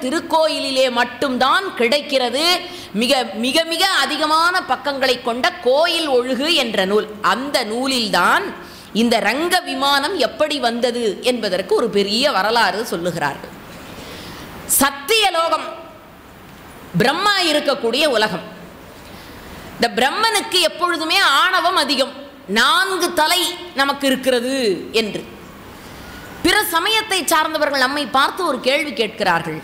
திருக்கோயிலிலே மட்டும்தான் கிடைக்கிறது. மிக மிக மிக அதிகமான பக்கங்களை கொண்ட கோயில் ஒழுகு என்ற நூல். அந்த நூலில்தான் இந்த ரங்க விமானம் எப்படி வந்தது என்பதற்கு ஒரு பெரிய வரலாறு சொல்லுகிறார்கள். சத்தியலோகம் பிரம்மா இருக்கக்கூடிய உலகம். இந்த பிரம்மனுக்கு எப்பொழுதுமே ஆணவம் அதிகம். 4 தலை நமக்கு இருக்கிறது என்று பிற சமயத்தை சார்ந்தவர்கள் நம்மை பார்த்து ஒரு கேள்வி கேட்கிறார்கள்.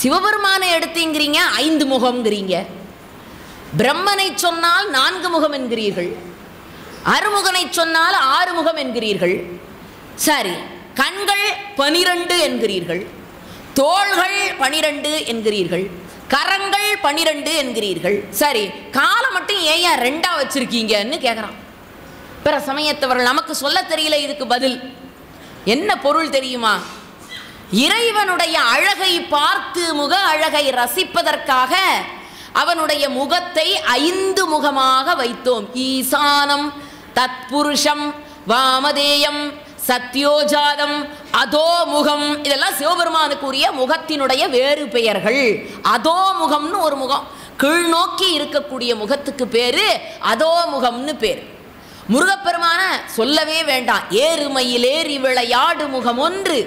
சிவபெருமானை எடுத்தீங்கிறீங்க 5 முகம்ங்கிறீங்க, பிரம்மனை சொன்னால் 4 முகம் என்கிறீர்கள், அறுமுகனை சொன்னால் 6 முகம் என்கிறீர்கள். சரி, கண்கள் 12 என்கிறீர்கள், தோள்கள் 12 என்கிறீர்கள், கரங்கள் 12 என்கிறீர்கள். சரி, காலை மட்டும் ஏன் 2 வச்சிருக்கீங்கன்னு கேட்குறான். பிற சமயத்தவர்கள் நமக்கு சொல்ல தெரியல. இதுக்கு பதில் என்ன பொருள் தெரியுமா? இறைவனுடைய அழகை பார்த்து முக அழகை ரசிப்பதற்காக அவனுடைய முகத்தை 5 முகமாக வைத்தோம். ஈசானம், தத்புருஷம், வாமதேயம், சத்யோஜாதம், அதோமுகம். இதெல்லாம் சிவபெருமானுக்குரிய முகத்தினுடைய வேறு பெயர்கள். அதோமுகம்னு ஒரு முகம், கீழ் நோக்கி இருக்கக்கூடிய முகத்துக்கு பேரு அதோமுகம்னு பேர். முருகப்பெருமான சொல்லவே வேண்டாம். ஏறுமையிலேறி விளையாடு முகம் ஒன்று,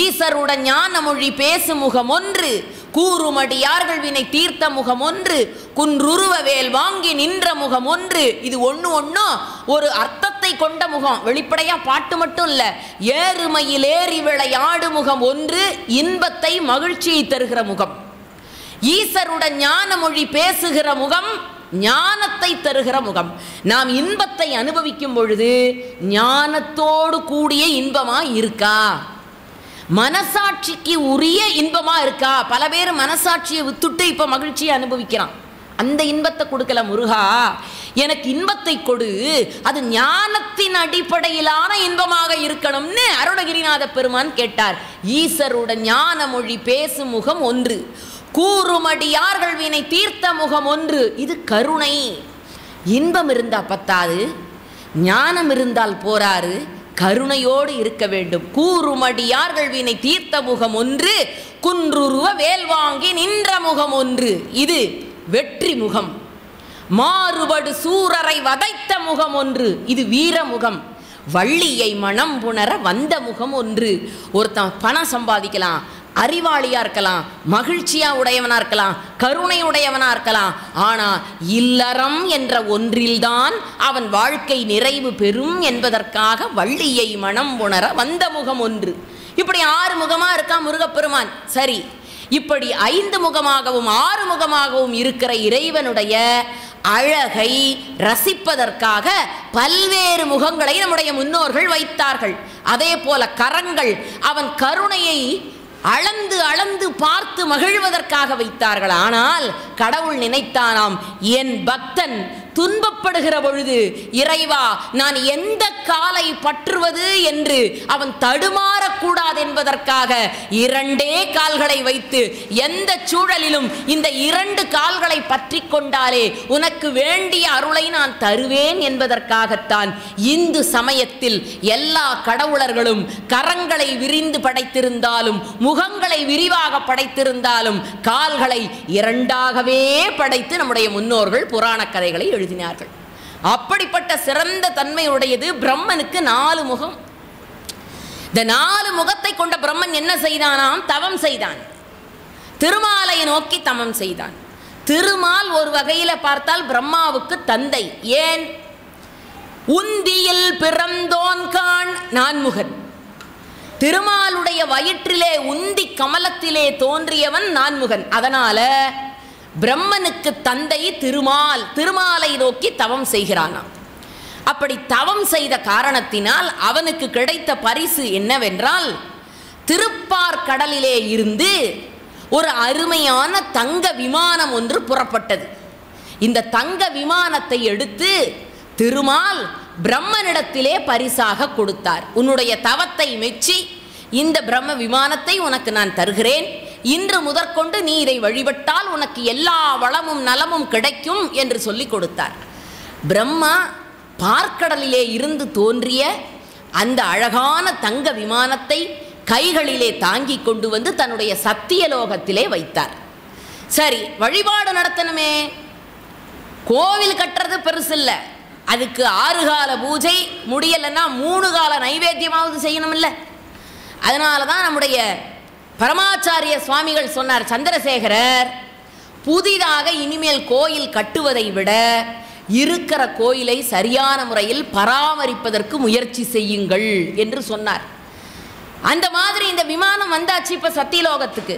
ஈசருடன் ஞான மொழி பேசு முகம் ஒன்று, கூறுமடியார்கள் வினை தீர்த்த முகம் ஒன்று, குன்றுருவ வேல் வாங்கி நின்ற முகம் ஒன்று. இது ஒன்று ஒரு அர்த்தத்தை கொண்ட முகம். வெளிப்படையா பாட்டு மட்டும் இல்ல. ஏறுமையிலேறி விளையாடு முகம் ஒன்று, இன்பத்தை மகிழ்ச்சியை தருகிற முகம். ஈசருடன் ஞான மொழி பேசுகிற முகம், ஞானத்தை தருகிற முகம். நாம் இன்பத்தை அனுபவிக்கும் பொழுது ஞானத்தோடு கூடிய இன்பமா இருக்கா? மனசாட்சிக்கு உரிய இன்பமா இருக்கா? பல பேர் மனசாட்சியை வித்துட்டு இப்ப மகிழ்ச்சியை அனுபவிக்கிறான். அந்த இன்பத்தை கொடுக்கல முருகா, எனக்கு இன்பத்தை கொடு, அது ஞானத்தின் அடிப்படையிலான இன்பமாக இருக்கணும்னு அருணகிரிநாத பெருமான் கேட்டார். ஈசருடன் ஞான மொழி பேசும் முகம் ஒன்று, கூறுமடியார்கள் வினை தீர்த்த முகம் ஒன்று. இது கருணை. இன்பம் இருந்தா பத்தாது, ஞானம் இருந்தால் போராறு, கருணையோடு இருக்க வேண்டும். கூறுமடியார்கள் வினை தீர்த்த முகம் ஒன்று, குன்றுருவ வேல் வாங்கி நின்ற முகம் ஒன்று. இது வெற்றி முகம். மாறுபடு சூரரை வதைத்த முகம் ஒன்று, இது வீரமுகம். வள்ளியை மனம் புணர வந்த முகம் ஒன்று. ஒருத்தன் பணம் சம்பாதிக்கலாம், அறிவாளியா இருக்கலாம், மகிழ்ச்சியா உடையவனா இருக்கலாம், கருணை உடையவனா இருக்கலாம். ஆனா இல்லறம் என்ற ஒன்றில்தான் அவன் வாழ்க்கை நிறைவு பெறும் என்பதற்காக வள்ளியை மனம் உணர வந்த முகம் ஒன்று. இப்படி 6 முகமா இருக்கான் முருகப்பெருமான். சரி, இப்படி 5 முகமாகவும் 6 முகமாகவும் இருக்கிற இறைவனுடைய அழகை ரசிப்பதற்காக பல்வேறு முகங்களை நம்முடைய முன்னோர்கள் வைத்தார்கள். அதே போல கரங்கள் அவன் கருணையை அளந்து அளந்து பார்த்து மகிழ்வதற்காக வைத்தார்கள். ஆனால் கடவுள் நினைத்தானாம், என் பக்தன் துன்பப்படுகிற பொழுது இறைவா நான் எந்த காலை பற்றுவது என்று அவன் தடுமாறக்கூடாது என்பதற்காக 2 கால்களை வைத்து எந்த சூழலிலும் இந்த 2 கால்களை பற்றி கொண்டாலே உனக்கு வேண்டிய அருளை நான் தருவேன் என்பதற்காகத்தான் இந்து சமயத்தில் எல்லா கடவுளர்களும் கரங்களை விரிந்து படைத்திருந்தாலும், முகங்களை விரிவாக படைத்திருந்தாலும், கால்களை 2ஆகவே படைத்து நம்முடைய முன்னோர்கள் புராண கதைகளை எழுதினார்கள். அப்படிப்பட்ட சிறந்த தன்மையுடையது பிரம்மனுக்கு 4 முகம். இந்த 4 முகத்தை கொண்ட பிரம்மன் என்ன செய்தானாம்? தவம் செய்தான். திருமாலை நோக்கி தவம் செய்தான். திருமால் ஒரு வகையில பார்த்தால் பிரம்மாவுக்கு தந்தை. ஏன்? உந்தியில் பிறந்தோன் கான் நான்முகன். திருமாலுடைய வயிற்றிலே உந்தி கமலத்திலே தோன்றியவன் நான்முகன். அதனால பிரம்மனுக்கு தந்தை திருமால். திருமாலை நோக்கி தவம் செய்கிறானாம். அப்படி தவம் செய்த காரணத்தினால் அவனுக்கு கிடைத்த பரிசு என்னவென்றால், திருப்பார்கடலிலே இருந்து ஒரு அருமையான தங்க விமானம் ஒன்று புறப்பட்டது. இந்த தங்க விமானத்தை எடுத்து திருமால் பிரம்மனிடத்திலே பரிசாக கொடுத்தார். உன்னுடைய தவத்தை மெச்சி இந்த பிரம்ம விமானத்தை உனக்கு நான் தருகிறேன். இன்று முதற்கொண்டு நீ இதை வழிபட்டால் உனக்கு எல்லா வளமும் நலமும் கிடைக்கும் என்று சொல்லி கொடுத்தார். பிரம்மா பார்க்கடலிலே இருந்து தோன்றிய அந்த அழகான தங்க விமானத்தை கைகளிலே தாங்கி கொண்டு வந்து தன்னுடைய சத்தியலோகத்திலே வைத்தார். சரி, வழிபாடு நடத்தணுமே, கோவில் கட்டுறது பெருசு இல்லை, அதுக்கு 6 கால பூஜை முடியலைன்னா 3 கால நைவேத்தியமாவது செய்யணும் இல்லை. அதனால தான் நம்முடைய பரமாச்சாரிய சுவாமிகள் சொன்னார், சந்திரசேகரர், புதிதாக இனிமேல் கோயில் கட்டுவதை விட இருக்கிற கோயிலை சரியான முறையில் பராமரிப்பதற்கு முயற்சி செய்யுங்கள் என்று சொன்னார். அந்த மாதிரி இந்த விமானம் வந்தாச்சு இப்போ சத்தியலோகத்துக்கு.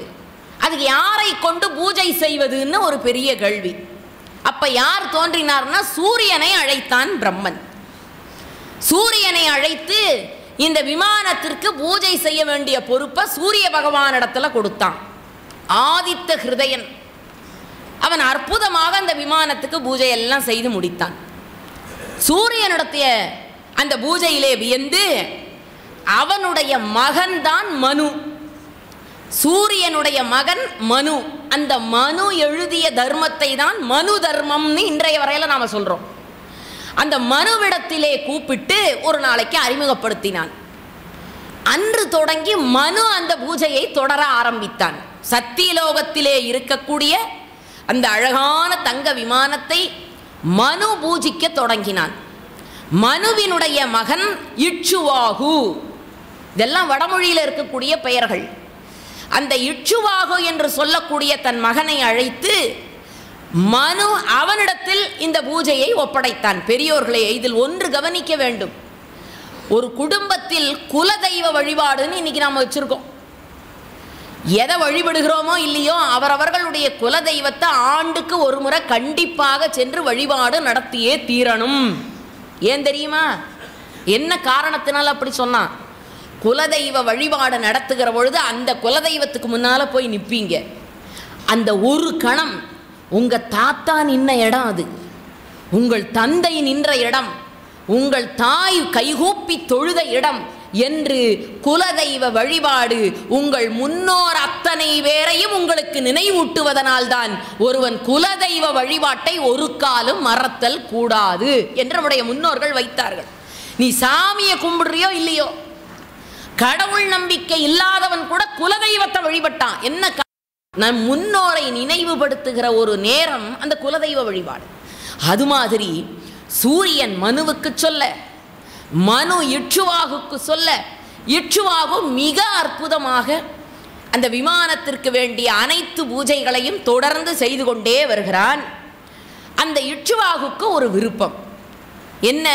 அதுக்கு யாரை கொண்டு பூஜை செய்வதுன்னு ஒரு பெரிய கேள்வி. அப்ப யார் தோன்றினார்னா சூரியனை அழைத்தான் பிரம்மன். சூரியனை அழைத்து இந்த விமானத்திற்கு பூஜை செய்ய வேண்டிய பொறுப்பை சூரிய பகவானிடத்துல கொடுத்தான். ஆதித்த ஹிருதயன் அவன் அற்புதமாக அந்த விமானத்துக்கு பூஜை எல்லாம் செய்து முடித்தான். சூரியனிடத்திய அந்த பூஜையிலே வியந்து அவனுடைய மகன்தான் மனு. சூரியனுடைய மகன் மனு. அந்த மனு எழுதிய தர்மத்தை தான் மனு தர்மம்னு இன்றைய வரையில நாம சொல்றோம். அந்த மனுவிடத்திலே கூப்பிட்டு ஒரு நாளைக்கு அறிமுகப்படுத்தினான். அன்று தொடங்கி மனு அந்த பூஜையை தொடர ஆரம்பித்தான். சத்தியலோகத்திலே இருக்கக்கூடிய அந்த அழகான தங்க விமானத்தை மனு பூஜிக்க தொடங்கினான். மனுவினுடைய மகன் இட்சுவாகு. இதெல்லாம் வடமொழியில் இருக்கக்கூடிய பெயர்கள். அந்த இட்சுவாகு என்று சொல்லக்கூடிய தன் மகனை அழைத்து மனு அவனிடத்தில் இந்த பூஜையை ஒப்படைத்தான். பெரியோர்களே, இதில் ஒன்று கவனிக்க வேண்டும். ஒரு குடும்பத்தில் குலதெய்வ வழிபாடுன்னு இன்னைக்கு நாம் வச்சிருக்கோம். எதை வழிபடுகிறோமோ இல்லையோ அவரவர்களுடைய குலதெய்வத்தை ஆண்டுக்கு ஒரு முறை கண்டிப்பாக சென்று வழிபாடு நடத்தியே தீரணும். ஏன் தெரியுமா? என்ன காரணத்தினால அப்படி சொன்னான்? குலதெய்வ வழிபாடு நடத்துகிற பொழுது அந்த குலதெய்வத்துக்கு முன்னால போய் நிற்பீங்க. அந்த ஒரு கணம் உங்கள் தாத்தா நின்ன இடம், அது உங்கள் தந்தை நின்ற இடம், உங்கள் தாய் கைகூப்பி தொழுத இடம் என்று குலதெய்வ வழிபாடு உங்கள் முன்னோர் அத்தனை பேரையும் உங்களுக்கு நினைவூட்டுவதனால்தான் ஒருவன் குலதெய்வ வழிபாட்டை ஒரு காலம் மறத்தல் கூடாது என்று நம்முடைய முன்னோர்கள் வைத்தார்கள். நீ சாமியை கும்பிடுறியோ இல்லையோ, கடவுள் நம்பிக்கை இல்லாதவன் கூட குலதெய்வத்தை வழிபட்டான். என்ன நம் முன்னோரை நினைவுபடுத்துகிற ஒரு நேரம் அந்த குலதெய்வ வழிபாடு. அது மாதிரி சூரியன் மனுவுக்கு சொல்ல, மனு இட்சுவாகுக்கு சொல்ல, இட்சுவாகு மிக அற்புதமாக அந்த விமானத்திற்கு வேண்டிய அனைத்து பூஜைகளையும் தொடர்ந்து செய்து கொண்டே வருகிறான். அந்த இட்சுவாகுக்கு ஒரு விருப்பம் என்ன?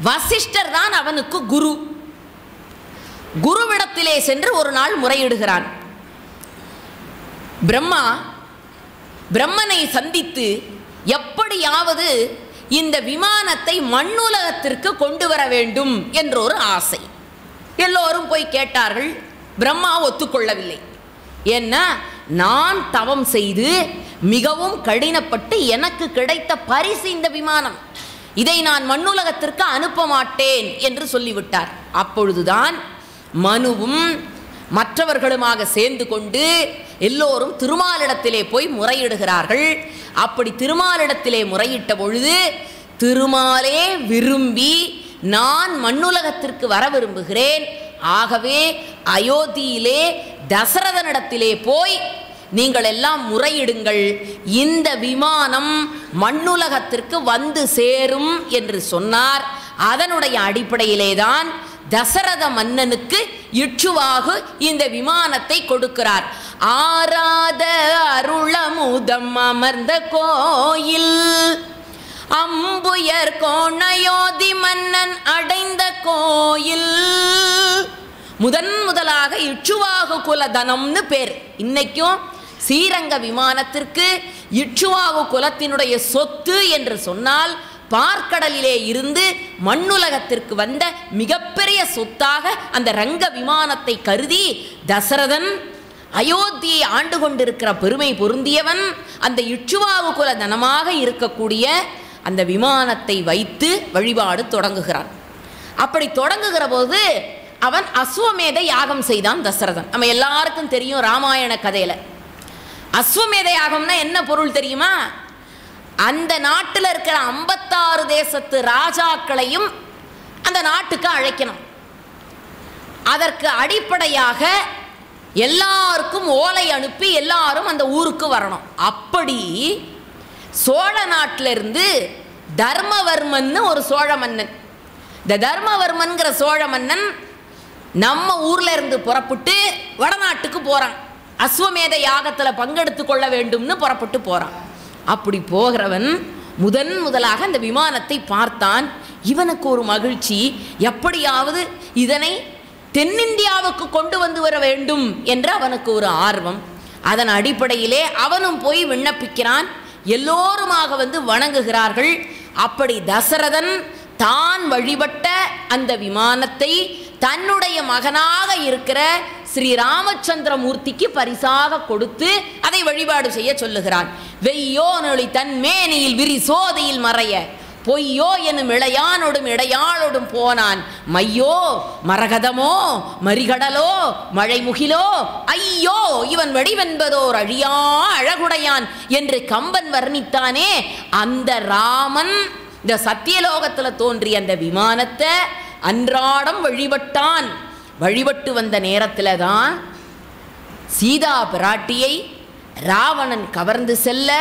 வசிஷ்டர் தான் அவனுக்கு குரு. குருவிடத்திலே சென்று ஒரு நாள் முறையிடுகிறான். பிரம்மனை சந்தித்து எப்படியாவது இந்த விமானத்தை மண்ணுலகத்திற்கு கொண்டு வர வேண்டும் என்ற ஒரு ஆசை. எல்லோரும் போய் கேட்டார்கள். பிரம்மா ஒத்துக்கொள்ளவில்லை. ஏன்னா, நான் தவம் செய்து மிகவும் கடினப்பட்டு எனக்கு கிடைத்த பரிசு இந்த விமானம், இதை நான் மண்ணுலகத்திற்கு அனுப்ப மாட்டேன் என்று சொல்லிவிட்டார். அப்பொழுதுதான் மனுவும் மற்றவர்களுமாக சேர்ந்து கொண்டு எல்லோரும் திருமாலிடத்திலே போய் முறையிடுகிறார்கள். அப்படி திருமாலிடத்திலே முறையிட்ட பொழுது திருமாலே விரும்பி நான் மண்ணுலகத்திற்கு வர விரும்புகிறேன், ஆகவே அயோத்தியிலே தசரதனிடத்திலே போய் நீங்கள் எல்லாம் முறையிடுங்கள், இந்த விமானம் மண்ணுலகத்திற்கு வந்து சேரும் என்று சொன்னார். அதனுடைய அடிப்படையிலேதான் தசரத மன்னனுக்கு இட்சுவாகு இந்த விமானத்தை கொடுக்கிறார். ஆராத அருளமுதம் அமர்ந்த கோயில், அம்புயர் கோணயோதி மன்னன் அடைந்த கோயில். முதலாக இட்சுவாகு குலதனம்னு பேர். இன்னைக்கும் ஸ்ரீரங்க விமானத்திற்கு இட்சுவாகு குலத்தினுடைய சொத்து என்று சொன்னால் பார்க்கடலிலே இருந்து மண்ணுலகத்திற்கு வந்த மிகப்பெரிய சொத்தாக அந்த ரங்க விமானத்தை கருதி தசரதன் அயோத்தியை ஆண்டு கொண்டிருக்கிற பெருமை பொருந்தியவன் அந்த இட்சுவாகு குல தனமாக இருக்கக்கூடிய அந்த விமானத்தை வைத்து வழிபாடு தொடங்குகிறான். அப்படி தொடங்குகிற போது அவன் அஸ்வமேத யாகம் செய்தான் தசரதன். நம்ம எல்லாருக்கும் தெரியும் ராமாயண கதையில. அஸ்வமேத யாகம்னா என்ன பொருள் தெரியுமா? அந்த நாட்டில் இருக்கிற 56 தேசத்து ராஜாக்களையும் அந்த நாட்டுக்கு அழைக்கணும். அதற்கு அடிப்படையாக எல்லாருக்கும் ஓலை அனுப்பி எல்லாரும் அந்த ஊருக்கு வரணும். அப்படி சோழ நாட்டிலிருந்து தர்மவர்மன் ஒரு சோழ மன்னன், இந்த தர்மவர்மன்கிற சோழ மன்னன் நம்ம ஊர்ல இருந்து புறப்பட்டு வடநாட்டுக்கு போறான். அஸ்வமேத யாகத்தில் பங்கெடுத்து கொள்ள வேண்டும்னு புறப்பட்டு போறான். அப்படி போகிறவன் முதலாக அந்த விமானத்தை பார்த்தான். இவனுக்கு ஒரு மகிழ்ச்சி, எப்படியாவது இதனை தென்னிந்தியாவுக்கு கொண்டு வந்து வர வேண்டும் என்று அவனுக்கு ஒரு ஆர்வம். அதன் அடிப்படையிலே அவனும் போய் விண்ணப்பிக்கிறான். எல்லோருமாக வந்து வணங்குகிறார்கள். அப்படி தசரதன் தான் வழிபட்ட அந்த விமானத்தை தன்னுடைய மகனாக இருக்கிற ஸ்ரீ ராமச்சந்திரமூர்த்திக்கு பரிசாக கொடுத்து அதை வழிபாடு செய்ய சொல்லுகிறான். வெய்யோ நொழி தன் மேனியில் விரி சோதியில் மறைய பொய்யோ எனும் இளையானோடும் இடையாளோடும் போனான் மையோ மரகதமோ மரிகடலோ மழைமுகிலோ ஐயோ இவன் வடிவென்பதோர் அழியா அழகுடையான் என்று கம்பன் வர்ணித்தானே, அந்த ராமன் இந்த சத்தியலோகத்தில் தோன்றிய அந்த விமானத்தை அன்றாடம் வழிபட்டான். வழிபட்டு வந்த நேரத்தில் தான் சீதா பிராட்டியை ராவணன் கவர்ந்து செல்ல,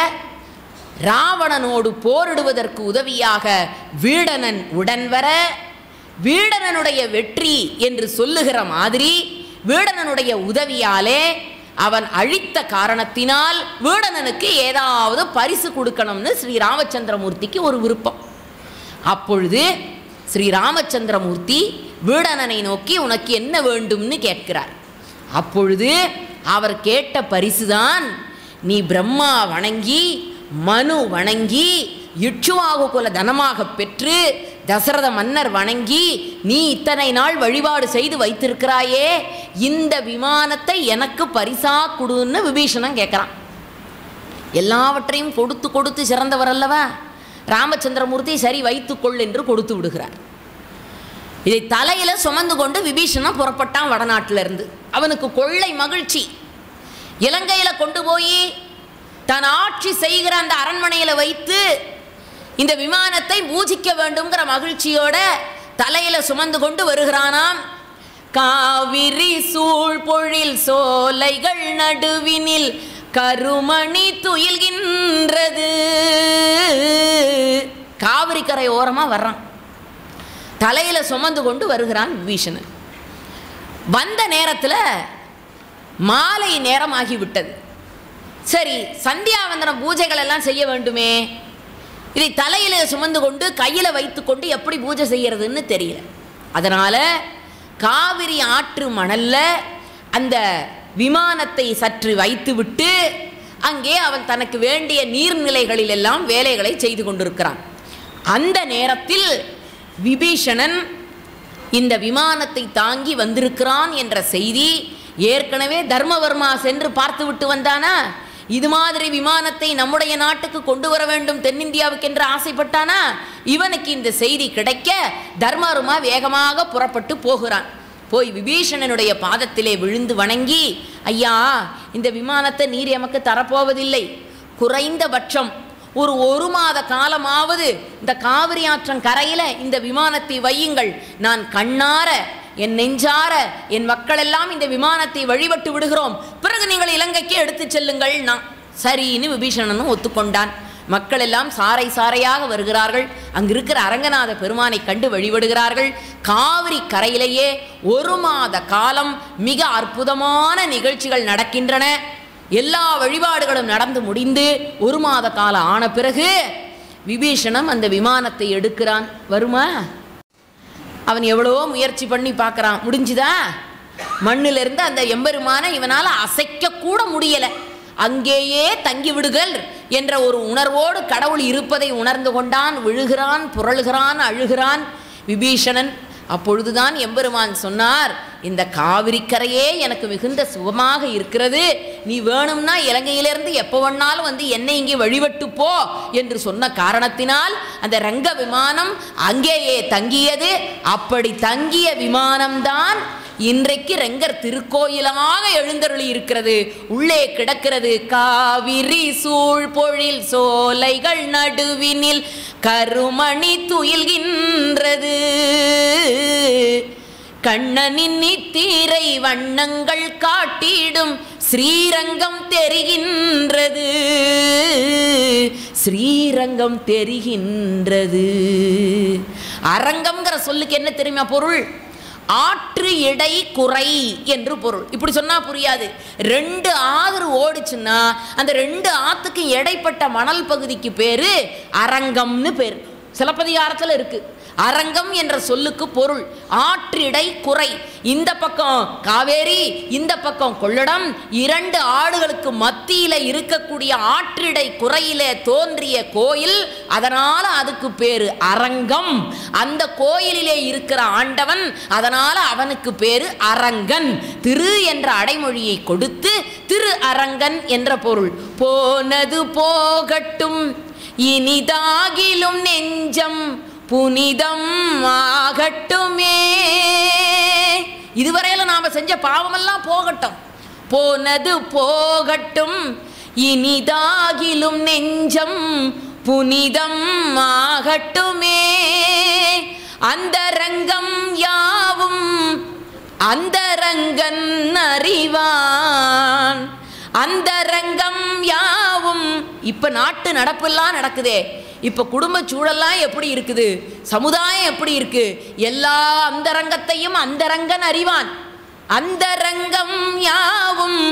ராவணனோடு போரிடுவதற்கு உதவியாக வீடணன் உடன் வர, வீடணனுடைய வெற்றி என்று சொல்லுகிற மாதிரி வீடணனுடைய உதவியாலே அவன் அழித்த காரணத்தினால் வீடணனுக்கு ஏதாவது பரிசு கொடுக்கணும்னு ஸ்ரீ ராமச்சந்திரமூர்த்திக்கு ஒரு விருப்பம். அப்பொழுது ஸ்ரீ ராமச்சந்திரமூர்த்தி வீடணனை நோக்கி உனக்கு என்ன வேண்டும்னு கேட்கிறார். அப்பொழுது அவர் கேட்ட பரிசுதான், நீ பிரம்மா வணங்கி மனு வணங்கி இட்சுவாகு குல தனமாக பெற்று தசரத மன்னர் வணங்கி நீ இத்தனை நாள் வழிபாடு செய்து வைத்திருக்கிறாயே, இந்த விமானத்தை எனக்கு பரிசா கொடுன்னு விபீஷணன் கேட்குறான். எல்லாவற்றையும் கொடுத்து கொடுத்து சிறந்தவர் அல்லவா ராமச்சந்திரமூர்த்தி, சரி வைத்துக்கொள் என்று கொடுத்து விடுகிறார். இதை தலையில் சுமந்து கொண்டு விபீஷணன் புறப்பட்டான் வடநாட்டிலிருந்து. அவனுக்கு கொள்ளை மகிழ்ச்சி. இலங்கையில் கொண்டு போய் தன் ஆட்சி செய்கிற அந்த அரண்மனையில் வைத்து இந்த விமானத்தை பூஜிக்க வேண்டும்ங்கிற மகிழ்ச்சியோட தலையில் சுமந்து கொண்டு வருகிறானாம். காவிரி சூழ் பொழில் சோலைகள் நடுவினில் கருமணி துயில்கின்றது. காவிரி கரை ஓரமாக வர்றான், தலையில் சுமந்து கொண்டு வருகிறான் விபீஷணன். வந்த நேரத்தில் மாலை நேரமாகிவிட்டது. சரி, சந்தியாவந்தன பூஜைகள் எல்லாம் செய்ய வேண்டுமே, இதை தலையில் சுமந்து கொண்டு கையில் வைத்துக்கொண்டு எப்படி பூஜை செய்யறதுன்னு தெரியல. அதனால் காவிரி ஆற்று மணல்ல அந்த விமானத்தை சற்று வைத்துவிட்டு அங்கே அவன் தனக்கு வேண்டிய நீர்நிலைகளில் எல்லாம் வேலைகளை செய்து கொண்டிருக்கிறான். அந்த நேரத்தில் விபீஷணன் இந்த விமானத்தை தாங்கி வந்திருக்கிறான் என்ற செய்தி ஏற்கனவே தர்மவர்மா சென்று பார்த்து விட்டு வந்தானா? இது மாதிரி விமானத்தை நம்முடைய நாட்டுக்கு கொண்டு வர வேண்டும் தென்னிந்தியாவுக்கு என்று ஆசைப்பட்டானா? இவனுக்கு இந்த செய்தி கிடைக்க தர்மவர்மா வேகமாக புறப்பட்டு போகிறான். போய் விபீஷணனுடைய பாதத்திலே விழுந்து வணங்கி, ஐயா, இந்த விமானத்தை நீர் எமக்கு தரப்போவதில்லை, குறைந்தபட்சம் ஒரு மாத காலமாவது இந்த காவிரி ஆற்றன் கரையில் இந்த விமானத்தை வையுங்கள், நான் கண்ணார என் நெஞ்சார என் மக்களெல்லாம் இந்த விமானத்தை வழிபட்டு விடுகிறோம், பிறகு நீங்கள் இலங்கைக்கு எடுத்து செல்லுங்கள். நான் சரின்னு விபீஷணனும் ஒத்துக்கொண்டான். மக்கள் எல்லாம் சாறை சாறையாக வருகிறார்கள். அங்கிருக்கிற அரங்கநாத பெருமானை கண்டு வழிபடுகிறார்கள். காவிரி கரையிலேயே ஒரு மாத காலம் மிக அற்புதமான நிகழ்ச்சிகள் நடக்கின்றன. எல்லா வழிபாடுகளும் நடந்து முடிந்து ஒரு மாத காலம் ஆன பிறகு விபீஷணன் அந்த விமானத்தை எடுக்கிறான். வருமா? அவன் எவ்வளோ முயற்சி பண்ணி பார்க்குறான், முடிஞ்சுதா? மண்ணிலிருந்து அந்த எம்பெருமான இவனால் அசைக்க கூட முடியலை. அங்கேயே தங்கிவிடுகள் என்ற ஒரு உணர்வோடு கடவுள் இருப்பதை உணர்ந்து கொண்டான். விழுகிறான், புரளுகிறான், அழுகிறான் விபீஷணன். அப்பொழுதுதான் எம்பெருமான் சொன்னார், இந்த காவிரிக்கரையே எனக்கு மிகுந்த சுகமாக இருக்கிறது, நீ வேணும்னா இலங்கையிலிருந்து எப்போ வேணாலும் வந்து என்னை இங்கே வழிபட்டு போ என்று சொன்ன காரணத்தினால் அந்த ரங்க விமானம் அங்கேயே தங்கியது. அப்படி தங்கிய விமானம்தான் இன்றைக்கு ரெங்கர் திருக்கோயிலாக எழுந்தருளி இருக்கிறது. உள்ளே கிடக்கிறது காவிரி சூழ் பொழில் சோலைகள் நடுவினில் கருமணி துயில்கின்றது. கண்ணனின் நித்திரை வண்ணங்கள் காட்டிடும் ஸ்ரீரங்கம் தெரிகின்றது, ஸ்ரீரங்கம் தெரிகின்றது. அரங்கம்ங்கிற சொல்லுக்கு என்ன தெரியுமா பொருள்? ஆற்று இடை குறை என்று பொருள். இப்படி சொன்னா புரியாது. 2 ஆறு ஓடுச்சுன்னா அந்த 2 ஆத்துக்கு இடைப்பட்ட மணல் பகுதிக்கு பேரு அரங்கம்னு பேரு. சிலப்பதிகாரத்தில் இருக்கு. அரங்கம் என்ற சொல்லுக்கு பொருள் ஆற்றிடை குறை. இந்த பக்கம் காவேரி, இந்த பக்கம் கொள்ளிடம், 2 ஆடுகளுக்கு மத்தியில இருக்கக்கூடிய ஆற்றிடை குறையிலே தோன்றிய கோயில். அதனால அதுக்கு பேரு அரங்கம். அந்த கோயிலிலே இருக்கிற ஆண்டவன், அதனால அவனுக்கு பேரு அரங்கன். திரு என்ற அடைமொழியை கொடுத்து திரு அரங்கன் என்ற பொருள். போனது போகட்டும் இனிதாகிலும் நெஞ்சம் புனிதம் ஆகட்டுமே. இதுவரையில நாம செஞ்ச பாவமெல்லாம் போகட்டும். போனது போகட்டும் இனிதாகிலும் நெஞ்சம் புனிதம் ஆகட்டுமே. அந்தரங்கம் யாவும் அந்தரங்கன் அறிவான். அந்தரங்கம் யாவும். இப்ப நாட்டு நடப்பெல்லாம் நடக்குதே, இப்ப குடும்ப சூழல்லாம் எப்படி இருக்குது, சமுதாயம் எப்படி இருக்கு, எல்லா அந்தரங்கத்தையும் அந்தரங்கன் அறிவான். அந்தரங்கம் யாவும்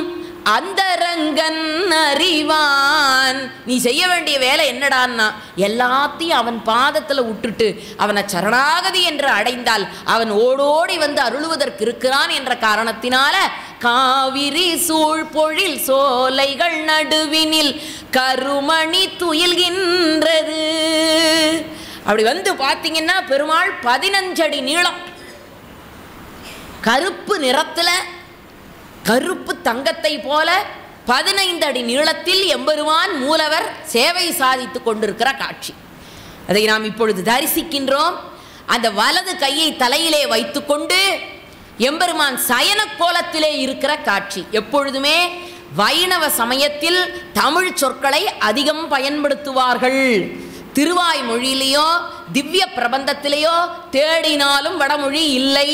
அந்தரங்கன் அறிவான். நீ செய்ய வேண்டிய வேலை என்னடான்னா எல்லாத்தையும் அவன் பாதத்தில் விட்டுட்டு அவனை சரணாகதி என்று அடைந்தால் அவன் ஓடோடி வந்து அருளுவதற்கு இருக்கிறான் என்ற காரணத்தினால காவிரி சூழ் பொழில் சோலைகள் நடுவினில் கருமணி துயில்கின்றது. அப்படி வந்து பார்த்தீங்கன்னா பெருமாள் 15 அடி நீளம், கருப்பு நிறத்தில், கருப்பு தங்கத்தை போல 15 அடி நீளத்தில் எம்பெருமான் மூலவர் சேவை சாதித்து கொண்டிருக்கிற காட்சி. அதை நாம் இப்பொழுது தரிசிக்கின்றோம். அந்த வலது கையை தலையிலே வைத்துக்கொண்டு எம்பெருமான் சயன கோலத்திலே இருக்கிற காட்சி. எப்பொழுதுமே வைணவ சமயத்தில் தமிழ் சொற்களை அதிகம் பயன்படுத்துவார்கள். திருவாய்மொழியிலேயோ திவ்ய பிரபந்தத்திலேயோ தேடினாலும் வடமொழி இல்லை.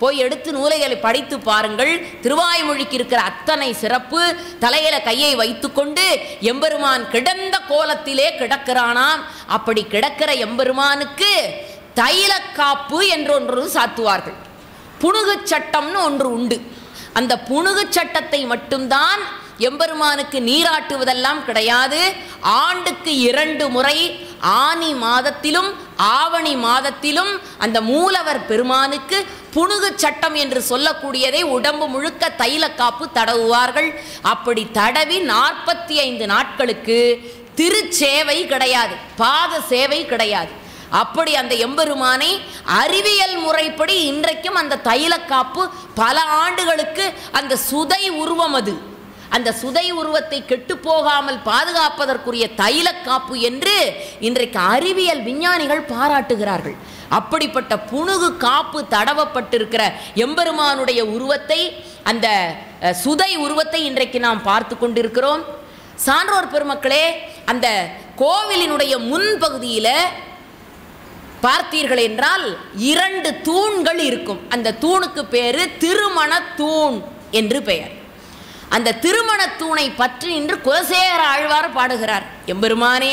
போய் எடுத்து நூலைகளை படித்து பாருங்கள். திருவாய்மொழிக்கு இருக்கிற அத்தனை சிறப்பு. தலையில கையை வைத்துக்கொண்டு எம்பெருமான் கிடந்த கோலத்திலே கிடக்கிறானாம். அப்படி கிடக்கிற எம்பெருமானுக்கு தைலக்காப்பு என்று ஒன்று சாத்துவார்கள். புணுகு சட்டம்னு ஒன்று உண்டு. அந்த புணுகு சட்டத்தை மட்டும்தான் எம்பெருமானுக்கு நீராட்டுவதெல்லாம் கிடையாது. ஆண்டுக்கு 2 முறை ஆனி மாதத்திலும் ஆவணி மாதத்திலும் அந்த மூலவர் பெருமானுக்கு புணுகு சட்டம் என்று சொல்லக்கூடியதை உடம்பு முழுக்க தைலக்காப்பு தடவுவார்கள். அப்படி தடவி 45 நாட்களுக்கு திருச்சேவை கிடையாது, பாத சேவை கிடையாது. அப்படி அந்த எம்பெருமானை அறிவியல் முறைப்படி இன்றைக்கும் அந்த தைலக்காப்பு பல ஆண்டுகளுக்கு அந்த சுதை உருவம், அது அந்த சுதை உருவத்தை கெட்டு போகாமல் பாதுகாப்பதற்குரிய தைலக்காப்பு என்று இன்றைக்கு அறிவியல் விஞ்ஞானிகள் பாராட்டுகிறார்கள். அப்படிப்பட்ட புணுகு காப்பு தடவப்பட்டிருக்கிற எம்பெருமானுடைய உருவத்தை, அந்த சுதை உருவத்தை இன்றைக்கு நாம் பார்த்து கொண்டிருக்கிறோம். சான்றோர் பெருமக்களே, அந்த கோவிலினுடைய முன்பகுதியில் பார்த்தீர்கள் என்றால் 2 தூண்கள் இருக்கும். அந்த தூணுக்கு பேரு திருமண தூண் என்று பெயர். அந்த திருமண தூணை பற்றி இன்று குலசேகர ஆழ்வார் பாடுகிறார். எம்பெருமானே,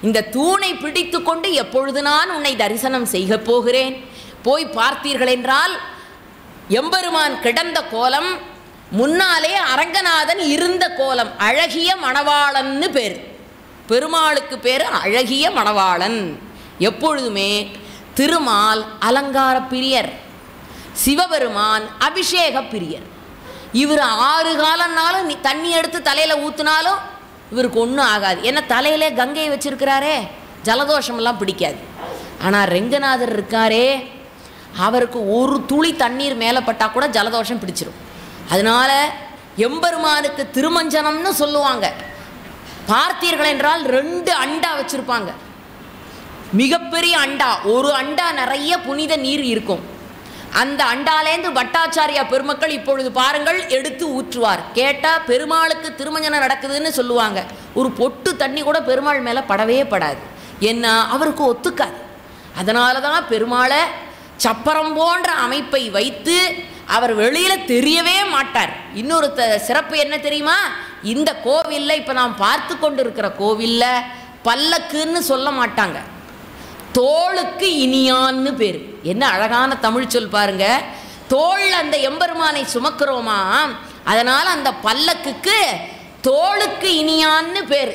இந்த தூணை பிடித்து கொண்டு எப்பொழுது நான் உன்னை தரிசனம் செய்ய போகிறேன்? போய் பார்த்தீர்கள் என்றால் எம்பெருமான் கிடந்த கோலம், முன்னாலே அரங்கநாதன் இருந்த கோலம். அழகிய மணவாளன்னு பேர். பெருமாளுக்கு பேர் அழகிய மணவாளன். எப்பொழுதுமே திருமால் அலங்கார பிரியர், சிவபெருமான் அபிஷேக பிரியர். இவர் 6 காலம்னாலும் தண்ணி எடுத்து தலையில் ஊற்றினாலும் இவருக்கு ஒன்றும் ஆகாது. ஏன்னா தலையிலே கங்கையை வச்சிருக்கிறாரே, ஜலதோஷமெல்லாம் பிடிக்காது. ஆனால் ரெங்கநாதர் இருக்காரே, அவருக்கு ஒரு துளி தண்ணீர் மேலே பட்டால் கூட ஜலதோஷம் பிடிச்சிரும். அதனால எம்பெருமானுக்கு திருமஞ்சனம்னு சொல்லுவாங்க. பார்த்தீர்கள் என்றால் 2 அண்டா வச்சுருப்பாங்க. மிகப்பெரிய அண்டா, ஒரு அண்டா நிறைய புனித நீர் இருக்கும். அந்த அண்டாலேந்து பட்டாச்சாரியா பெருமக்கள் இப்பொழுது பாருங்கள் எடுத்து ஊற்றுவார். கேட்டால் பெருமாளுக்கு திருமஞ்சனம் நடக்குதுன்னு சொல்லுவாங்க. ஒரு பொட்டு தண்ணி கூட பெருமாள் மேலே படவே படாது. என்ன, அவருக்கு ஒத்துக்காது. அதனால தான் பெருமாளை சப்பரம் போன்ற அமைப்பை வைத்து அவர் வெளியில் தெரியவே மாட்டார். இன்னொரு சிறப்பு என்ன தெரியுமா? இந்த கோவிலில் இப்போ நாம் பார்த்து கொண்டு இருக்கிற கோவிலில் பல்லக்குன்னு சொல்ல மாட்டாங்க, தோளுக்கு இனியான்னு பேர். என்ன அழகான தமிழ் சொல் பாருங்க. தோள் அந்த எம்பெருமானை சுமக்கிறோமா, அதனால் அந்த பல்லக்குக்கு தோளுக்கு இனியான்னு பேர்.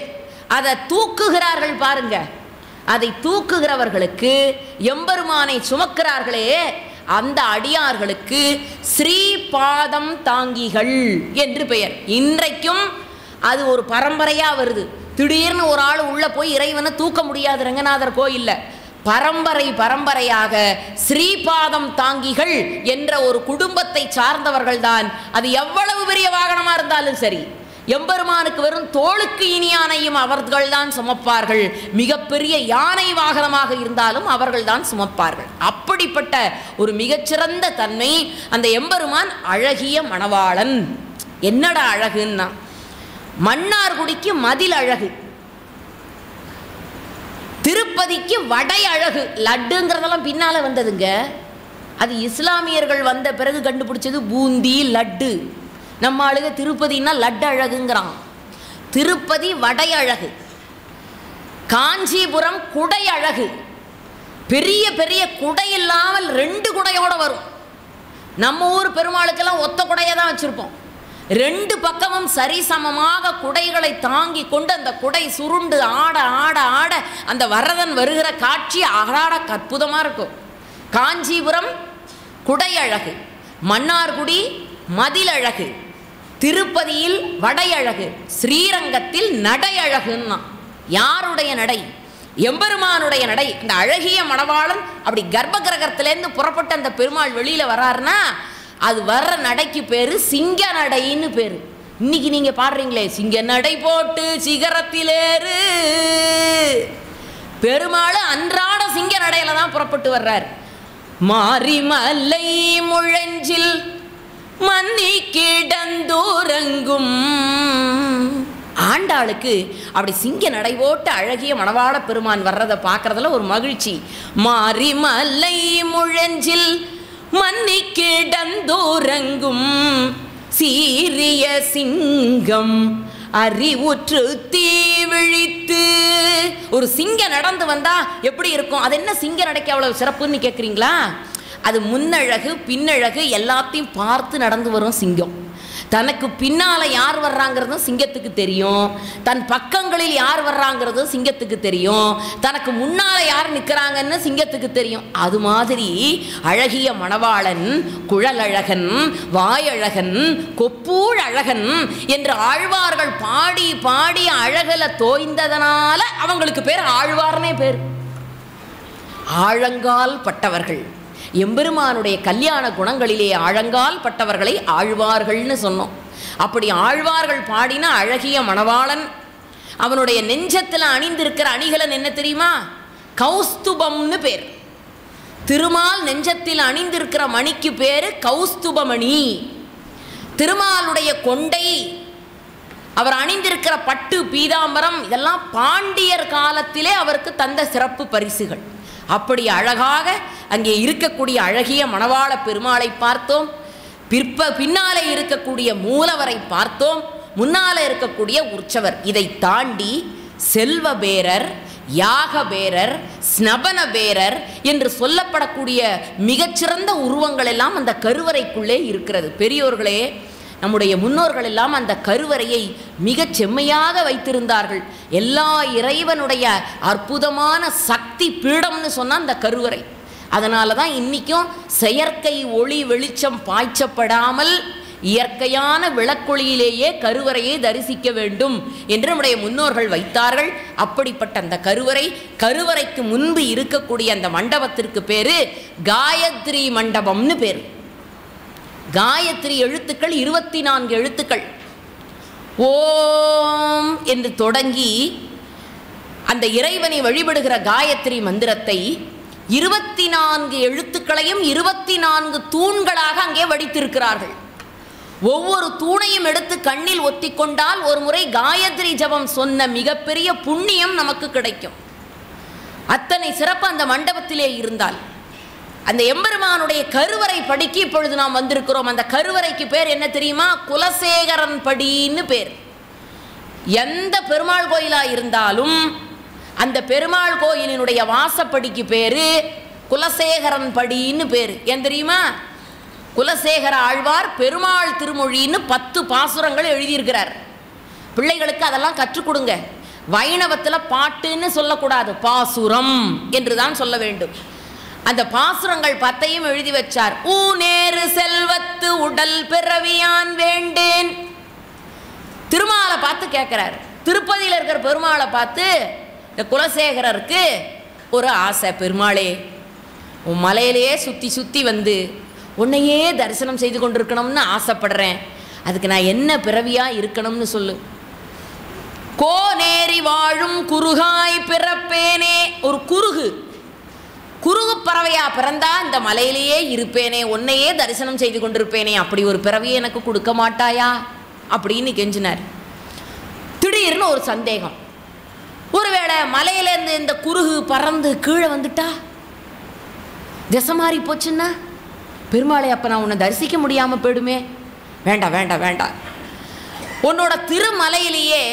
அதை தூக்குகிறார்கள் பாருங்க, அதை தூக்குகிறவர்களுக்கு எம்பெருமானை சுமக்கிறார்களே அந்த அடியார்களுக்கு ஸ்ரீபாதம் தாங்கிகள் என்று பெயர். இன்றைக்கும் அது ஒரு பரம்பரையாக வருது. திடீர்னு ஒரு ஆள் உள்ளே போய் இறைவனை தூக்க முடியாது ரங்கநாதர் கோயிலில். பரம்பரையாக ஸ்ரீபாதம் தாங்கிகள் என்ற ஒரு குடும்பத்தை சார்ந்தவர்கள் தான். அது எவ்வளவு பெரிய வாகனமாக இருந்தாலும் சரி, எம்பெருமானுக்கு வெறும் தோளுக்கு இனியானையும் அவர்கள் தான் சுமப்பார்கள். மிகப்பெரிய யானை வாகனமாக இருந்தாலும் அவர்கள் தான் சுமப்பார்கள். அப்படிப்பட்ட ஒரு மிகச்சிறந்த தன்மை அந்த எம்பெருமான். அழகிய மணவாளன். என்னடா அழகுன்னா, மன்னார்குடிக்கு மதில் அழகு, திருப்பதிக்கு வடை அழகு. லட்டுங்கிறதெல்லாம் பின்னால வந்ததுங்க. அது இஸ்லாமியர்கள் வந்த பிறகு கண்டுபிடிச்சது பூந்தி லட்டு. நம்ம ஆளுக திருப்பதினா லட்டு அழகுங்கிறான். திருப்பதி வடை அழகு, காஞ்சிபுரம் குடை அழகு. பெரிய பெரிய குடை இல்லாமல் 2 குடையோட வரும். நம்ம ஊர் பெருமாளுக்கெல்லாம் ஒத்த குடையை தான் வச்சுருப்போம். 2 பக்கமும் சரிசமமாக குடைகளை தாங்கி கொண்டு அந்த குடை சுருண்டு ஆட ஆட ஆட அந்த வரதன் வருகிற காட்சி ஆடாட அற்புதமாக இருக்கும். காஞ்சிபுரம் குடை அழகு, மன்னார்குடி மதில் அழகு, திருப்பதியில் வடை அழகு, ஸ்ரீரங்கத்தில் நடை அழகுன்னா. யாருடைய நடை? எம்பெருமானுடைய நடை. இந்த அழகிய மணவாளன் அப்படி கர்ப்ப கிரகத்திலேருந்து புறப்பட்ட அந்த பெருமாள் வெளியில் வராருன்னா அது வர்ற நடைக்கு பேர் சிங்க நடைன்னு பேர். இன்னைக்கு நீங்க பாடுறீங்களே, சிங்க நடை போட்டு சிகரத்திலேறு. பெருமாள் அன்றாட சிங்க நடையில தான் புறப்பட்டு வர்றார். மாரிமலை முழஞ்சில் மன்னி கிடந்தூரங்கும். ஆண்டாளுக்கு அப்படி சிங்க நடை போட்டு அழகிய மணவாள பெருமான் வர்றதை பார்க்கறதுல ஒரு மகிழ்ச்சி. மாரிமலை முழஞ்சில் மன்னி கிடந்தூரங்கும் சீரிய சிங்கம் அறிவுற்று தீ விழித்து. ஒரு சிங்க நடந்து வந்தா எப்படி இருக்கும்? அது என்ன சிங்க நடைக்கு அவ்வளவு சிறப்புன்னு கேட்குறீங்களா? அது முன்னழகு பின்னழகு எல்லாத்தையும் பார்த்து நடந்து வரும் சிங்கம். தனக்கு பின்னால யார் வர்றாங்கிறதும் சிங்கத்துக்கு தெரியும், தன் பக்கங்களில் யார் வர்றாங்கிறதும் சிங்கத்துக்கு தெரியும், தனக்கு முன்னால யார் நிற்கிறாங்கன்னு சிங்கத்துக்கு தெரியும். அது மாதிரி அழகிய மணவாளன், குழலழகன், வாயழகன், கொப்பூழ் அழகன் என்று ஆழ்வார்கள் பாடி பாடி அழகல தோய்ந்ததனால அவங்களுக்கு பேர் ஆழ்வார்னே பேர். ஆழங்கால் பட்டவர்கள், எம்பெருமானுடைய கல்யாண குணங்களிலே ஆழங்கால் பட்டவர்களை ஆழ்வார்கள்னு சொன்னோம். அப்படி ஆழ்வார்கள் பாடின அழகிய மணவாளன். அவனுடைய நெஞ்சத்தில் அணிந்திருக்கிற அணிகலன் என்ன தெரியுமா? கௌஸ்துபம்னு பேர். திருமால் நெஞ்சத்தில் அணிந்திருக்கிற மணிக்கு பேரு கௌஸ்துபமணி. திருமாலுடைய கொண்டை, அவர் அணிந்திருக்கிற பட்டு பீதாம்பரம் இதெல்லாம் பாண்டியர் காலத்திலே அவருக்கு தந்த சிறப்பு பரிசுகள். அப்படி அழகாக அங்கே இருக்கக்கூடிய அழகிய மணவாள பெருமாளை பார்த்தோம். பின்னாலே இருக்கக்கூடிய மூலவரை பார்த்தோம். முன்னாலே இருக்கக்கூடிய உற்சவர். இதை தாண்டி செல்வபேரர், யாகபேரர், ஸ்நபனபேரர் என்று சொல்லப்படக்கூடிய மிகச்சிறந்த உருவங்கள் எல்லாம் அந்த கருவறைக்குள்ளே இருக்கிறது. பெரியோர்களே, நம்முடைய முன்னோர்கள் எல்லாம் அந்த கருவறையை மிகச் செம்மையாக வைத்திருந்தார்கள். எல்லா இறைவனுடைய அற்புதமான சக்தி பீடம்னு சொன்னால் அந்த கருவறை. அதனால தான் இன்றைக்கும் செயற்கை ஒளி வெளிச்சம் பாய்ச்சப்படாமல் இயற்கையான விளக்கொளியிலேயே கருவறையை தரிசிக்க வேண்டும் என்று நம்முடைய முன்னோர்கள் வைத்தார்கள். அப்படிப்பட்ட அந்த கருவறைக்கு முன்பு இருக்கக்கூடிய அந்த மண்டபத்திற்கு பேரு காயத்ரி மண்டபம்னு பேர். காயத்ரி எழுத்துக்கள் 24 எழுத்துக்கள். ஓம் என்று தொடங்கி அந்த இறைவனை வழிபடுகிற காயத்ரி மந்திரத்தை 24 எழுத்துக்களையும் 24 தூண்களாக அங்கே வடித்திருக்கிறார்கள். ஒவ்வொரு தூணையும் எடுத்து கண்ணில் ஒத்திக்கொண்டால் ஒரு முறை காயத்ரி ஜபம் சொன்ன மிகப்பெரிய புண்ணியம் நமக்கு கிடைக்கும். அத்தனை சிறப்பு அந்த மண்டபத்திலே இருந்தால் அந்த எம்பெருமானுடைய கருவறை படிக்கு இப்பொழுது நாம் வந்திருக்கிறோம். அந்த கருவறைக்கு பேர் என்ன தெரியுமா? குலசேகரன் படின்னு பேர். எந்த பெருமாள் கோயிலாக இருந்தாலும் அந்த பெருமாள் கோயிலினுடைய வாசப்படிக்கு பேரு குலசேகரன் படின்னு பேர். ஏன் தெரியுமா? குலசேகர ஆழ்வார் பெருமாள் திருமொழின்னு 10 பாசுரங்கள் எழுதியிருக்கிறார். பிள்ளைகளுக்கு அதெல்லாம் கற்றுக் கொடுங்க. வைணவத்தில் பாட்டுன்னு சொல்லக்கூடாது, பாசுரம் என்று தான் சொல்ல வேண்டும். அந்த பாசுரங்கள் 10ஐயும் எழுதி வச்சார். ஊநேறு செல்வத்து உடல் பிறவியான் வேண்டேன். திருமாலை பார்த்து கேட்கிறார். திருப்பதியில் இருக்கிற பெருமாளை பார்த்து இந்த குலசேகரருக்கு ஒரு ஆசை. பெருமாளே, உன் மலையிலேயே சுற்றி சுற்றி வந்து உன்னையே தரிசனம் செய்து கொண்டிருக்கணும்னு ஆசைப்படுறேன். அதுக்கு நான் என்ன பிறவியாக இருக்கணும்னு சொல்லு. கோநேரி வாழும் குருகாய் பிறப்பேனே. ஒரு குருகு பறவையா பிறந்தா இந்த மலையிலேயே இருப்பேனே, உன்னையே தரிசனம் செய்து கொண்டிருப்பேனே, அப்படி ஒரு பிறவியை எனக்கு கொடுக்க மாட்டாயா அப்படின்னு கெஞ்சினார். திடீர்னு ஒரு சந்தேகம். ஒருவேளை மலையிலேருந்து இந்த குருகு பறந்து கீழே வந்துட்டா, திசை மாறி போச்சுன்னா பெருமாளை அப்போ நான் உன்னை தரிசிக்க முடியாமல் போயிடுமே. வேண்டாம் வேண்டாம் வேண்டாம், உன்னோட திருமலையிலேயே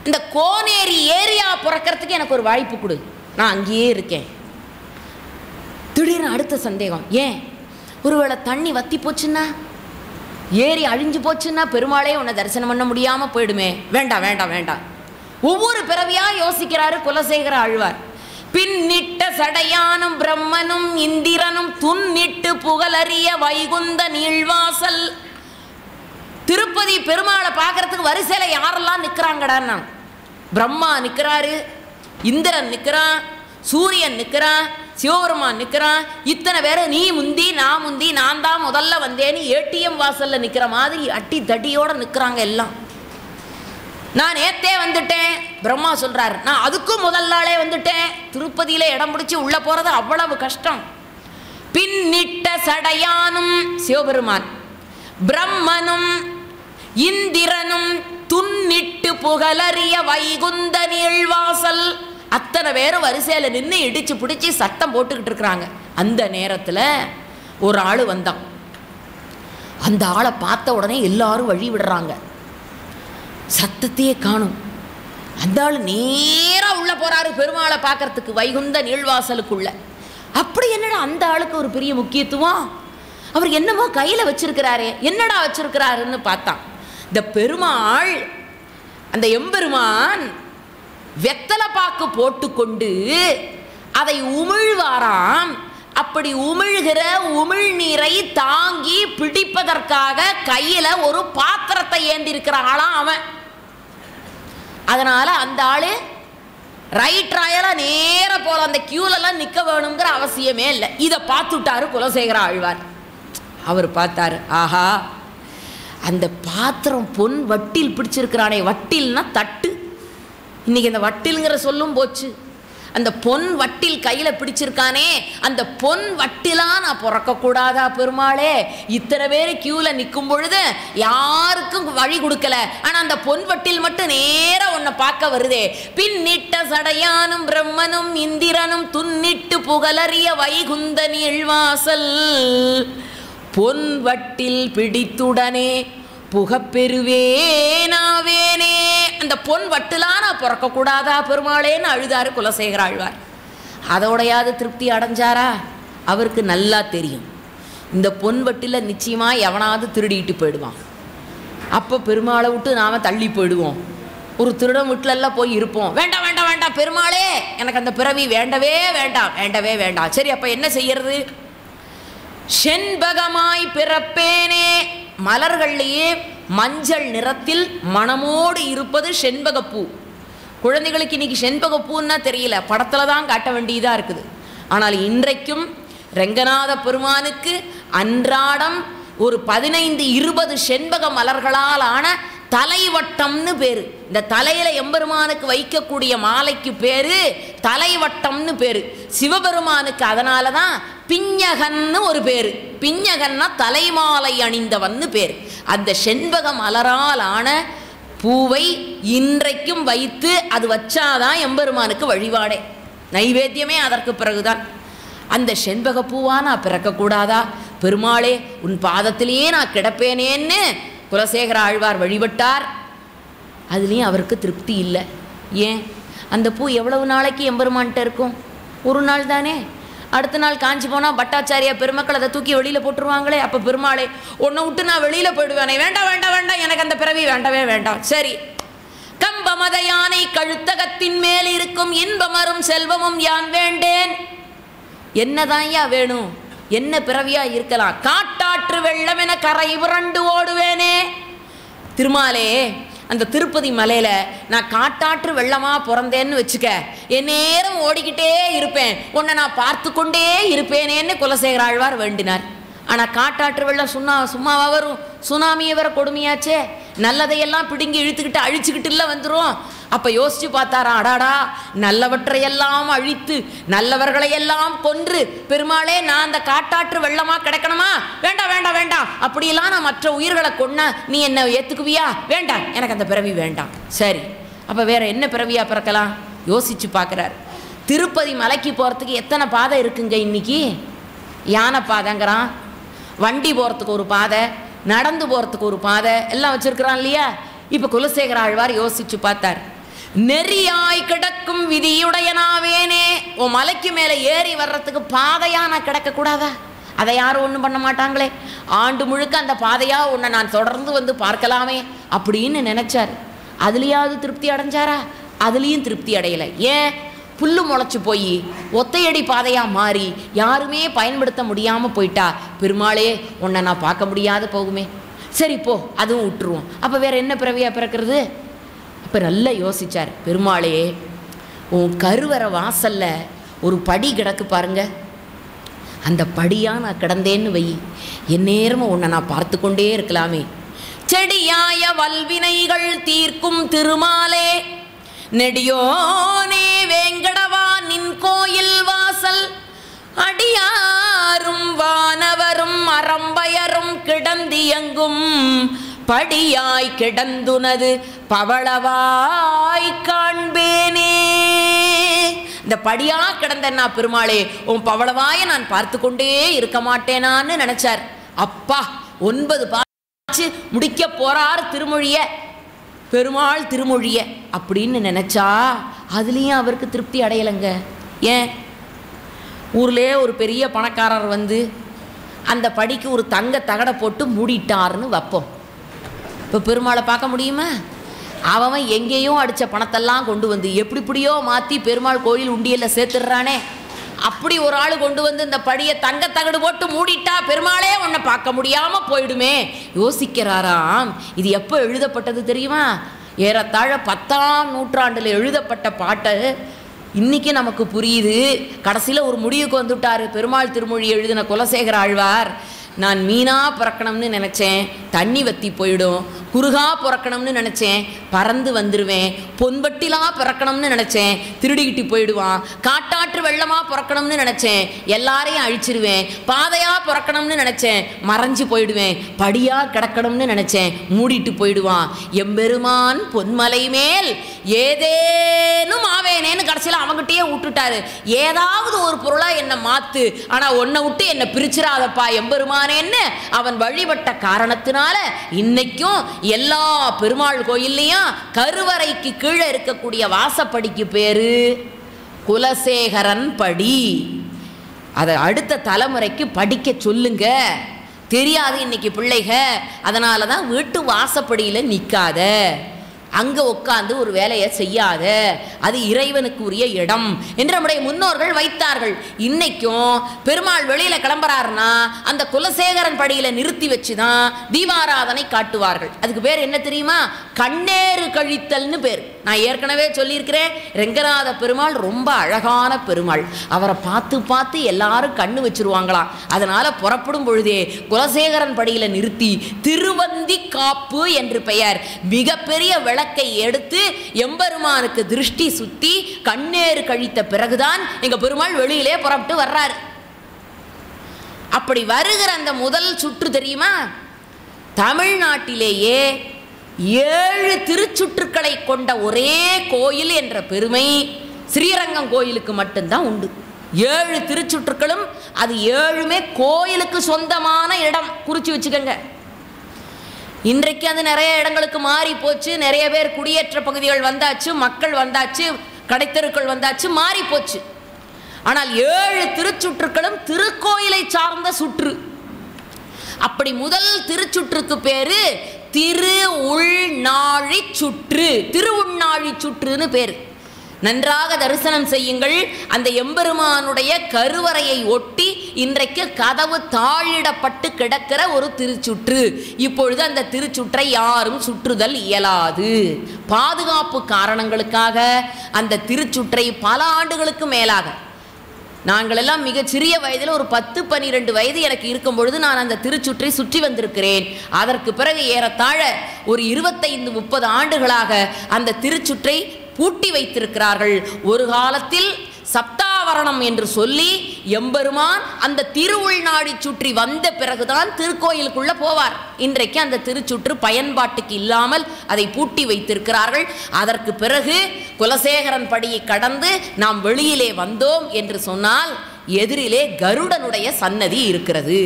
இந்த கோனேரி ஏரியா பிறக்கிறதுக்கு எனக்கு ஒரு வாய்ப்பு கொடு, நான் அங்கேயே இருக்கேன். திடீர்னு அடுத்த சந்தேகம். ஏன், ஒருவேளை தண்ணி வத்தி போச்சுன்னா, ஏரி அழிஞ்சு போச்சுன்னா பெருமாளே உன்னை தரிசனம் பண்ண முடியாமல் போயிடுமே. வேண்டாம் வேண்டாம் வேண்டாம். ஒவ்வொரு பிறவியாக யோசிக்கிறாரு குலசேகர ஆழ்வார். பின்னிட்ட சடையானும் பிரம்மனும் இந்திரனும் துன்னிட்டு புகழறிய வைகுந்த நீழ்வாசல். திருப்பதி பெருமாளை பார்க்கறதுக்கு வரிசையில் யாரெல்லாம் நிற்கிறாங்கடான்னா, பிரம்மா நிற்கிறாரு, இந்திரன் நிற்கிறான், சூரியன் நிற்கிறான், சிவபெருமான் நிற்கிறான். இத்தனை பேர் நீ முந்தி நான் முந்தி நான் தான் முதல்ல வந்தேன்னு ஏடிஎம் வாசலில் நிற்கிற மாதிரி அட்டி தட்டியோடு நிற்கிறாங்க எல்லாம். நான் நேத்தே வந்துட்டேன், பிரம்மா சொல்கிறார். நான் அதுக்கும் முதல் நாளே வந்துட்டேன். திருப்பதியில் இடம் பிடிச்சி உள்ளே போகிறது அவ்வளவு கஷ்டம். பின்னிட்ட சடையானும் சிவபெருமான், பிரம்மனும் இந்திரனும் துன்னிட்டு புகழறிய வைகுந்த நீழ்வாசல், அத்தனை பேரும் வரிசையில் நின்று இடிச்சு பிடிச்சி சத்தம் போட்டுக்கிட்டு இருக்கிறாங்க. அந்த நேரத்தில் ஒரு ஆள் வந்தான். அந்த ஆளை பார்த்த உடனே எல்லாரும் வழி விடுறாங்க. சத்தத்தையே காணும். அந்த ஆள் நேராக உள்ள போறாரு பெருமாளை பார்க்கறதுக்கு, வைகுந்த நீழ்வாசலுக்குள்ள. அப்படி என்னடா அந்த ஆளுக்கு ஒரு பெரிய முக்கியத்துவம்? அவர் என்னமோ கையில் வச்சிருக்கிறாரே, என்னடா வச்சிருக்கிறாருன்னு பார்த்தான். இந்த பெருமாள், அந்த எம்பெருமான் வெத்தலை பாக்கு போட்டுக்கொண்டு அதை உமிழ்வாராம். அப்படி உமிழ்கிற உமிழ்நீரை தாங்கி பிடிப்பதற்காக கையில் ஒரு பாத்திரத்தை ஏந்திருக்கிறாளாம் அவன். அதனால அந்த ஆளு ரைட் ராயலாக நேர போல அந்த கியூலெல்லாம் நிற்க வேணுங்கிற அவசியமே இல்லை. இதை பார்த்துட்டாரு குலசேகர ஆழ்வார். அவர் பார்த்தாரு, ஆஹா, அந்த பாத்திரம் பொன் வட்டில் பிடிச்சிருக்கிறானே. வட்டில்னா தட்டு. இன்னைக்கு அந்த வட்டில்ங்கிற சொல்லும் போச்சு. அந்த பொன் வட்டில் கையில் பிடிச்சிருக்கானே, அந்த பொன் வட்டிலா நான் பிறக்கக்கூடாதா பெருமாளே? இத்தனை பேர் கியூவில் நிற்கும் பொழுது யாருக்கும் வழி கொடுக்கல, ஆனால் அந்த பொன் வட்டில் மட்டும் நேராக உன்னை பார்க்க வருதே. பின்னிட்ட சடையானும் பிரம்மனும் இந்திரனும் துன்னிட்டு புகழறிய வைகுந்த நீழ்வாசல், பொன் வட்டில் பிடித்துடனே புகப்பெருவேனாவேனே. அந்த பொன் வட்டிலா நான் பிறக்கக்கூடாதா பெருமாளேன்னு அழுதாரு குலசேகர ஆழ்வார். அதோடையாவது திருப்தி அடைஞ்சாரா? அவருக்கு நல்லா தெரியும், இந்த பொன் வட்டில் நிச்சயமாக எவனாவது திருடிட்டு போயிடுவான். அப்போ பெருமாளை விட்டு நாம் தள்ளி போயிடுவோம். ஒரு திருடம் வீட்டிலெல்லாம் போய் இருப்போம். வேண்டாம் வேண்டாம் வேண்டாம் பெருமாளே, எனக்கு அந்த பிறவி வேண்டவே வேண்டாம், வேண்டவே வேண்டாம். சரி, அப்போ என்ன செய்யறது? செண்பகமாய் பிறப்பேனே. மலர்கள்லேயே மஞ்சள் நிறத்தில் மணமோடு இருப்பது செண்பகப்பூ. குழந்தைகளுக்கு இன்னைக்கு செண்பகப்பூன்னா தெரியல, படத்தில் தான் காட்ட வேண்டியதாக இருக்குது. ஆனால் இன்றைக்கும் ரெங்கநாத பெருமானுக்கு அன்றாடம் ஒரு 15-20 செண்பக மலர்களால் ஆன தலைவட்டம்னு பேர். இந்த தலையில் எம்பெருமானுக்கு வைக்கக்கூடிய மாலைக்கு பேர் தலைவட்டம்னு பேர். சிவபெருமானுக்கு அதனால தான் பிஞ்சகன்னு ஒரு பேர். பிஞ்சகன்னா தலைமாலை அணிந்தவன்னு பேர். அந்த செண்பக மலரால் ஆன பூவை இன்றைக்கும் வைத்து அது வச்சாதான் எம்பெருமானுக்கு வழிபாடே, நைவேத்தியமே அதற்கு பிறகுதான். அந்த செண்பகப்பூவா நான் பிறக்கக்கூடாதா? பெருமாளே உன் பாதத்திலேயே நான் கிடப்பேனேன்னு குலசேகர ஆழ்வார் வழிபட்டார். அதுலேயும் அவருக்கு திருப்தி இல்லை. ஏன்? அந்த பூ எவ்வளவு நாளைக்கு எம்பெருமான்கிட்ட இருக்கும்? ஒரு நாள் தானே. அடுத்த நாள் காஞ்சி போனால் பட்டாச்சாரியா பெருமக்கள் அதை தூக்கி வெளியில் போட்டுருவாங்களே. அப்போ பெருமாளே உன்னை விட்டு நான் வெளியில் போயிடுவானே, வேண்டாம் வேண்டாம் வேண்டாம், எனக்கு அந்த பிறவி வேண்டவே வேண்டாம். சரி, கம்பமத யானை கழுத்தகத்தின் மேல் இருக்கும் இன்பமரும் செல்வமும் யான் வேண்டேன். என்னதான் யா வேணும்? என்ன பிறவியா இருக்கலாம்? காட்டாற்று வெள்ளம் என கரை புரண்டு ஓடுவேனே. திருமாலே, அந்த திருப்பதி மலையில நான் காட்டாற்று வெள்ளமா பிறந்தேன்னு வச்சுக்க, என் நேரம் ஓடிக்கிட்டே இருப்பேன், உன்னை நான் பார்த்து கொண்டே இருப்பேனேன்னு குலசேகர ஆழ்வார் வேண்டினார். ஆனால் காட்டாற்று வெள்ளம் சும்மாவா வரும்? சுனாமியை வர கொடுமையாச்சே. நல்லதையெல்லாம் பிடுங்கி இழுத்துக்கிட்டு அழிச்சுக்கிட்டு வந்துடும். அப்போ யோசிச்சு பார்த்தாரா, அடாடா நல்லவற்றையெல்லாம் அழித்து நல்லவர்களையெல்லாம் கொன்று பெருமாளே நான் அந்த காட்டாற்று வெள்ளமா கிடைக்கணுமா? வேண்டாம் வேண்டாம் வேண்டாம், அப்படியெல்லாம் நான் மற்ற உயிர்களை கொன்னா நீ என்ன ஏற்றுக்குவியா? வேண்டாம், எனக்கு அந்த பிறவி வேண்டாம். சரி, அப்போ வேற என்ன பிறவியா பிறக்கலாம்? யோசிச்சு பார்க்குறாரு. திருப்பதி மலைக்கு போகிறதுக்கு எத்தனை பாதை இருக்குங்க இன்னைக்கு? யானை பாதைங்கிறான், வண்டி போகிறதுக்கு ஒரு பாதை, நடந்து போகிறதுக்கு ஒரு பாதை, எல்லாம் வச்சுருக்கிறான் இல்லையா? இப்போ குலசேகர ஆழ்வார் யோசிச்சு பார்த்தார். நெறியாய் கிடக்கும் விதியுடையனாவேனே, உன் மலைக்கு மேலே ஏறி வர்றதுக்கு பாதையா நான் கிடக்கக்கூடாதா? அதை யாரும் ஒன்றும் பண்ண மாட்டாங்களே, ஆண்டு முழுக்க அந்த பாதையா உன்னை நான் தொடர்ந்து வந்து பார்க்கலாமே அப்படின்னு நினைச்சார். அதுலேயாவது திருப்தி அடைஞ்சாரா? அதுலேயும் திருப்தி அடையலை. ஏன்? புல்லு முளைச்சி போய் ஒத்தையடி பாதையாக மாறி யாருமே பயன்படுத்த முடியாமல் போயிட்டா. பெருமாளே உன்னை நான் பார்க்க முடியாது போகுமே. சரி போ, அதுவும் விட்டுருவோம். அப்போ வேற என்ன பிறவியாக பிறக்கிறது? அப்போ நல்லா யோசிச்சார். பெருமாளே உன் கருவறை வாசல்ல ஒரு படி கிடக்கு பாருங்க, அந்த படியாக நான் கிடந்தேன்னு வை, என் நேரமும் உன்னை நான் பார்த்து கொண்டே இருக்கலாமே. செடியாய வல்வினைகள் தீர்க்கும் திருமாலே, நெடியோனே வேங்கடவா நின் கோயில் வாசல், அடியாரும் வானவரும் அறம்பயரும் கிடந்தியங்கும் படியாய் கிடந்துனது பவளவாய் காண்பேனே. இந்த படியா கிடந்தன்னா பெருமாளே உன் பவளவாயை நான் பார்த்து கொண்டே இருக்க மாட்டேனான்னு நினைச்சார். அப்பா 9 பாச்சு முடிக்க போறார் திருமொழிய, பெருமாள் திருமொழிய அப்படின்னு நினைச்சா அதுலேயும் அவருக்கு திருப்தி அடையலைங்க. ஏன்? ஊர்லேயே ஒரு பெரிய பணக்காரர் வந்து அந்த படிக்கு ஒரு தங்க தகடை போட்டு மூடிட்டார்னு வைப்போம். இப்போ பெருமாளை பார்க்க முடியுமா? அவன் எங்கேயும் அடித்த பணத்தெல்லாம் கொண்டு வந்து எப்படியோ மாற்றி பெருமாள் கோயில் உண்டியலில் சேர்த்துடுறானே. அப்படி ஒரு ஆள் கொண்டு வந்து இந்த படியை தங்க தகடு போட்டு மூடிட்டா பெருமாளே உன்னை பார்க்க முடியாமல் போயிடுமே. யோசிக்கிறாராம். இது எப்போ எழுதப்பட்டது தெரியுமா? ஏறத்தாழ 10ஆம் நூற்றாண்டில் எழுதப்பட்ட பாட்டு இன்னைக்கு நமக்கு புரியுது. கடைசியில் ஒரு முடிவுக்கு வந்துட்டார் பெருமாள் திருமொழி எழுதின குலசேகர ஆழ்வார். நான் மீனா பிறக்கணும்னு நினச்சேன், தண்ணி வற்றி போயிடும். குறுகா பிறக்கணும்னு நினச்சேன், பறந்து வந்துடுவேன். பொன்பட்டிலா பிறக்கணும்னு நினச்சேன், திருடிக்கிட்டு போயிடுவான். காட்டாற்று வெள்ளமாக பிறக்கணும்னு நினச்சேன், எல்லாரையும் அழிச்சிருவேன். பாதையாக பிறக்கணும்னு நினச்சேன், மறைஞ்சு போயிடுவேன். படியாக கிடக்கணும்னு நினச்சேன், மூடிட்டு போயிடுவான். எம்பெருமான் பொன்மலை மேல் ஏதேனும் ஆவேனேன்னு கடைசியில் அவங்ககிட்டயே விட்டுட்டாரு. ஏதாவது ஒரு பொருளாக என்னை மாற்று, ஆனால் உன்னை விட்டு என்னை பிரிச்சிடாதப்பா எம்பெருமானேன்னு அவன் வழிபட்ட காரணத்தினால இன்னைக்கும் எல்லா பெருமாள் கோயில்லையும் கருவறைக்கு கீழே இருக்கக்கூடிய வாசப்படிக்கு பேரு குலசேகரன் படி. அதை அடுத்த தலைமுறைக்கு படிக்க சொல்லுங்க. தெரியாது இன்னைக்கு பிள்ளைக. அதனால தான் வீட்டு வாசப்படியில் நிற்காத, அங்கே உட்காந்து ஒரு வேலையை செய்யாத, அது இறைவனுக்கு உரிய இடம் என்று நம்முடைய முன்னோர்கள் வைத்தார்கள். இன்னைக்கும் பெருமாள் வெளியில் கிளம்புறாருன்னா அந்த குலசேகரன் படியில் நிறுத்தி வச்சு தான் தீபாராதனை காட்டுவார்கள். அதுக்கு பேர் என்ன தெரியுமா? கண்ணேறு கழித்தல்னு பேர். நான் ஏற்கனவே சொல்லியிருக்கிறேன், ரெங்கநாத பெருமாள் ரொம்ப அழகான பெருமாள். அவரை பார்த்து பார்த்து எல்லாரும் கண்ணு வச்சிருவாங்களாம். அதனால புறப்படும் பொழுதே குலசேகரன் படியில் நிறுத்தி திருவந்தி காப்பு என்று பெயர் மிகப்பெரிய விளக்கை எடுத்து எம்பெருமானுக்கு திருஷ்டி சுத்தி கண்ணேறு கழித்த பிறகுதான் எங்க பெருமாள் வெளியிலே புறப்பட்டு வர்றாரு. அப்படி வருகிற அந்த முதல் சுற்று தெரியுமா? தமிழ்நாட்டிலேயே 7 திருச்சுற்றுக்களை கொண்ட ஒரே கோயில் என்ற பெருமை ஸ்ரீரங்கம் கோயிலுக்கு மட்டும்தான் உண்டு. 7 திருச்சுற்றுக்களும் அது 7மே கோயிலுக்கு சொந்தமான இடம், குறித்து வச்சுக்கோங்க. இன்றைக்கு அது நிறைய இடங்களுக்கு மாறி போச்சு. நிறைய பேர் குடியேற்ற பகுதிகள் வந்தாச்சு, மக்கள் வந்தாச்சு, கடைத்தெருக்கள் வந்தாச்சு, மாறி போச்சு. ஆனால் 7 திருச்சுற்றுக்களும் திருக்கோயிலை சார்ந்த சுற்று. அப்படி முதல் திருச்சுற்றுக்கு பேரு திரு உள்நாழி சுற்று, திருவுள்நாழி சுற்றுன்னு பேரு. நன்றாக தரிசனம் செய்யுங்கள். அந்த எம்பெருமானுடைய கருவறையை ஒட்டி இன்றைக்கு கதவு தாழிடப்பட்டு கிடக்கிற ஒரு திருச்சுற்று. இப்பொழுது அந்த திருச்சுற்றை யாரும் சுற்றுதல் இயலாது. பாதுகாப்பு காரணங்களுக்காக அந்த திருச்சுற்றை பல ஆண்டுகளுக்கு மேலாக, நாங்களெல்லாம் மிகச்சிறிய வயதில் ஒரு 10-12 வயது எனக்கு இருக்கும் பொழுது நான் அந்த திருச்சுற்றை சுற்றி வந்திருக்கிறேன். அதற்கு பிறகு ஏறத்தாழ ஒரு 25-30 ஆண்டுகளாக அந்த திருச்சுற்றை பூட்டி வைத்திருக்கிறார்கள். ஒரு காலத்தில் சப்தாவரணம் என்று சொல்லி எம்பெருமான் அந்த திருவுள்நாடி சுற்றி வந்த பிறகுதான் திருக்கோயிலுக்குள்ள போவார். இன்றைக்கு அந்த திருச்சுற்று பயன்பாட்டுக்கு இல்லாமல் அதை பூட்டி வைத்திருக்கிறார்கள். அதற்கு பிறகு குலசேகரன் படியை கடந்து நாம் வெளியிலே வந்தோம் என்று சொன்னால் எதிரிலே கருடனுடைய சன்னதி இருக்கிறது.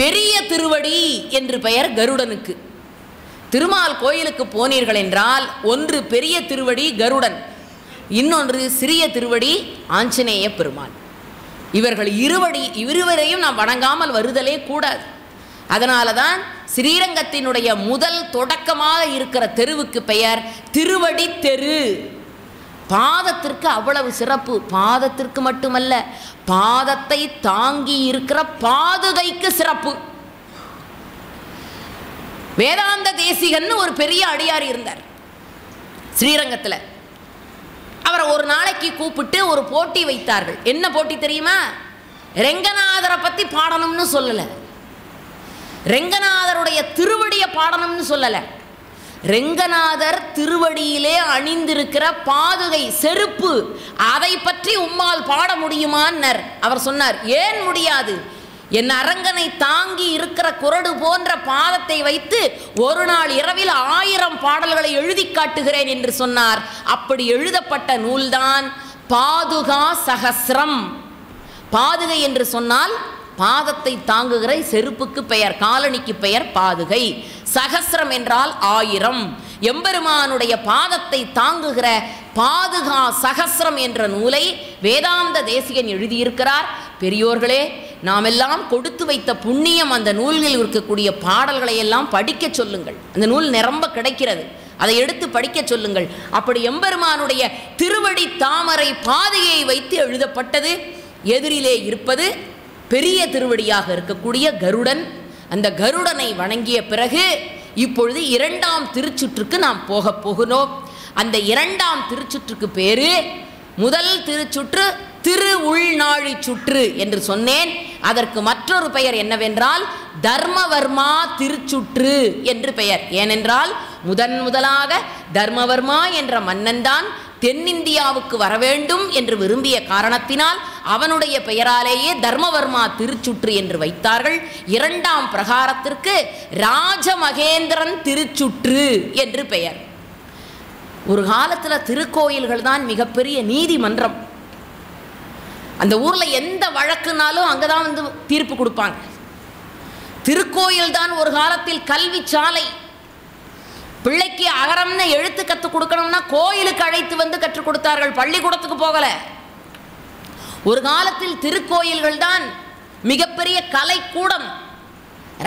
பெரிய திருவடி என்று பெயர் கருடனுக்கு. திருமால் கோயிலுக்கு போனீர்கள் என்றால் ஒன்று பெரிய திருவடி கருடன், இன்னொன்று சிறிய திருவடி ஆஞ்சநேய பெருமாள். இவர்கள் இருவரையும் நாம் வணங்காமல் வருதலே கூடாது. அதனால தான் ஸ்ரீரங்கத்தினுடைய முதல் தொடக்கமாக இருக்கிற தெருவுக்கு பெயர் திருவடி தெரு. பாதத்திற்கு அவ்வளவு சிறப்பு. பாதத்திற்கு மட்டுமல்ல, பாதத்தை தாங்கி இருக்கிற பாதுகைக்கு சிறப்பு. வேதாந்த தேசிகன் ஒரு பெரிய அடியார் இருந்தார் ஸ்ரீரங்கத்தில். அவரை ஒரு நாளைக்கு கூப்பிட்டு ஒரு போட்டி வைத்தார்கள். என்ன போட்டி தெரியுமா? ரெங்கநாதரை பற்றி பாடணும்னு சொல்லலை, ரெங்கநாதருடைய திருவடியை பாடணும்னு சொல்லலை. ரெங்கநாதர் திருவடியிலே அணிந்திருக்கிற பாதுகை செருப்பு, அதை பற்றி உம்மால் பாட முடியுமான்னர். அவர் சொன்னார், ஏன் முடியாது? என் அரங்கனை தாங்கி இருக்கிற குரடு போன்ற பாதத்தை வைத்து ஒரு நாள் இரவில் 1000 பாடல்களை எழுதி காட்டுகிறேன் என்று சொன்னார். அப்படி எழுதப்பட்ட நூல்தான் பாதுகா சகஸ்ரம். பாதுகை என்று சொன்னால் பாதத்தை தாங்குகிற செருப்புக்கு பெயர், காலணிக்கு பெயர் பாதுகை. சகஸ்ரம் என்றால் 1000. எம்பெருமானுடைய பாதத்தை தாங்குகிற பாதுகா சகஸ்ரம் என்ற நூலை வேதாந்த தேசிகன் எழுதியிருக்கிறார். பெரியோர்களே, நாம் எல்லாம் கொடுத்து வைத்த புண்ணியம் அந்த நூல்களில் இருக்கக்கூடிய பாடல்களை எல்லாம் படிக்க சொல்லுங்கள். அந்த நூல் நிரம்ப கிடைக்கிறது, அதை எடுத்து படிக்க சொல்லுங்கள். அப்படி எம்பெருமானுடைய திருவடி தாமரை பாதையை வைத்து எழுதப்பட்டது. எதிரிலே இருப்பது பெரிய திருவடியாக இருக்கக்கூடிய கருடன். அந்த கருடனை வணங்கிய பிறகு இப்பொழுது 2ஆம் திருச்சுற்றுக்கு நாம் போகிறோம். அந்த 2ஆம் திருச்சுற்றுக்கு பேரு, முதல் திருச்சுற்று திரு உள்நாழி சுற்று என்று சொன்னேன். அதற்கு மற்றொரு பெயர் என்னவென்றால் தர்மவர்மா திருச்சுற்று என்று பெயர். ஏனென்றால் முதலாக தர்மவர்மா என்ற மன்னன் தான் தென்னிந்தியாவுக்கு வர வேண்டும் என்று விரும்பிய காரணத்தினால் அவனுடைய பெயராலேயே தர்மவர்மா திருச்சுற்று என்று வைத்தார்கள். 2ஆம் பிரகாரத்திற்கு ராஜமகேந்திரன் திருச்சுற்று என்று பெயர். ஒரு காலத்தில் திருக்கோயில்கள் தான் மிகப்பெரிய நீதிமன்றம். அந்த ஊரில் எந்த வழக்குனாலும் அங்கே தான் வந்து தீர்ப்பு கொடுப்பாங்க. திருக்கோயில் தான் ஒரு காலத்தில் கல்வி சாலை. பிள்ளைக்கு அகரம்னு எழுத்து கற்றுக் கொடுக்கணும்னா கோயிலுக்கு அழைத்து வந்து கற்றுக் கொடுத்தார்கள், பள்ளிக்கூடத்துக்கு போகல. ஒரு காலத்தில் திருக்கோயில்கள் தான் மிகப்பெரிய கலைக்கூடம்.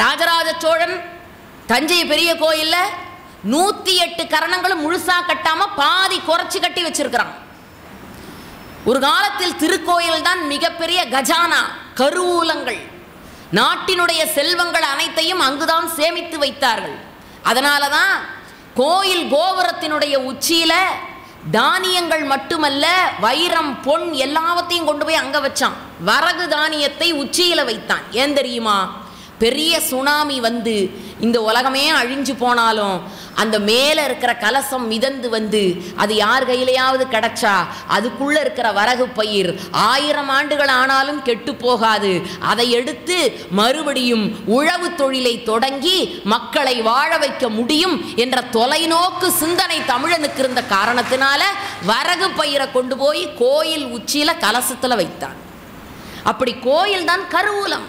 ராஜராஜ சோழன் தஞ்சை பெரிய கோயிலில் 108 கரணங்களும் முழுசா கட்டாம பாதி குறைச்சி கட்டி வச்சிருக்கிறான். ஒரு காலத்தில் திருக்கோயில் தான் மிகப்பெரிய கஜானா, கருவூலங்கள். நாட்டினுடைய செல்வங்கள் அனைத்தையும் அங்குதான் சேமித்து வைத்தார்கள். அதனால தான் கோயில் கோபுரத்தினுடைய உச்சியில தானியங்கள் மட்டுமல்ல, வைரம் பொன் எல்லாவற்றையும் கொண்டு போய் அங்க வச்சான். வரகு தானியத்தை உச்சியில வைத்தான். ஏன் தெரியுமா? பெரிய சுனாமி வந்து இந்த உலகமே அழிஞ்சு போனாலும் அந்த மேலே இருக்கிற கலசம் மிதந்து வந்து அது யார் கையிலையாவது கிடச்சா அதுக்குள்ளே இருக்கிற வரகு பயிர் 1000 ஆண்டுகள் ஆனாலும் கெட்டு போகாது. அதை எடுத்து மறுபடியும் உழவு தொழிலை தொடங்கி மக்களை வாழ வைக்க முடியும் என்ற தொலைநோக்கு சிந்தனை தமிழனுக்கு இருந்த காரணத்தினால வரகு பயிரை கொண்டு போய் கோயில் உச்சியில் கலசத்தில் வைத்தான். அப்படி கோயில் தான் கருவூலம்.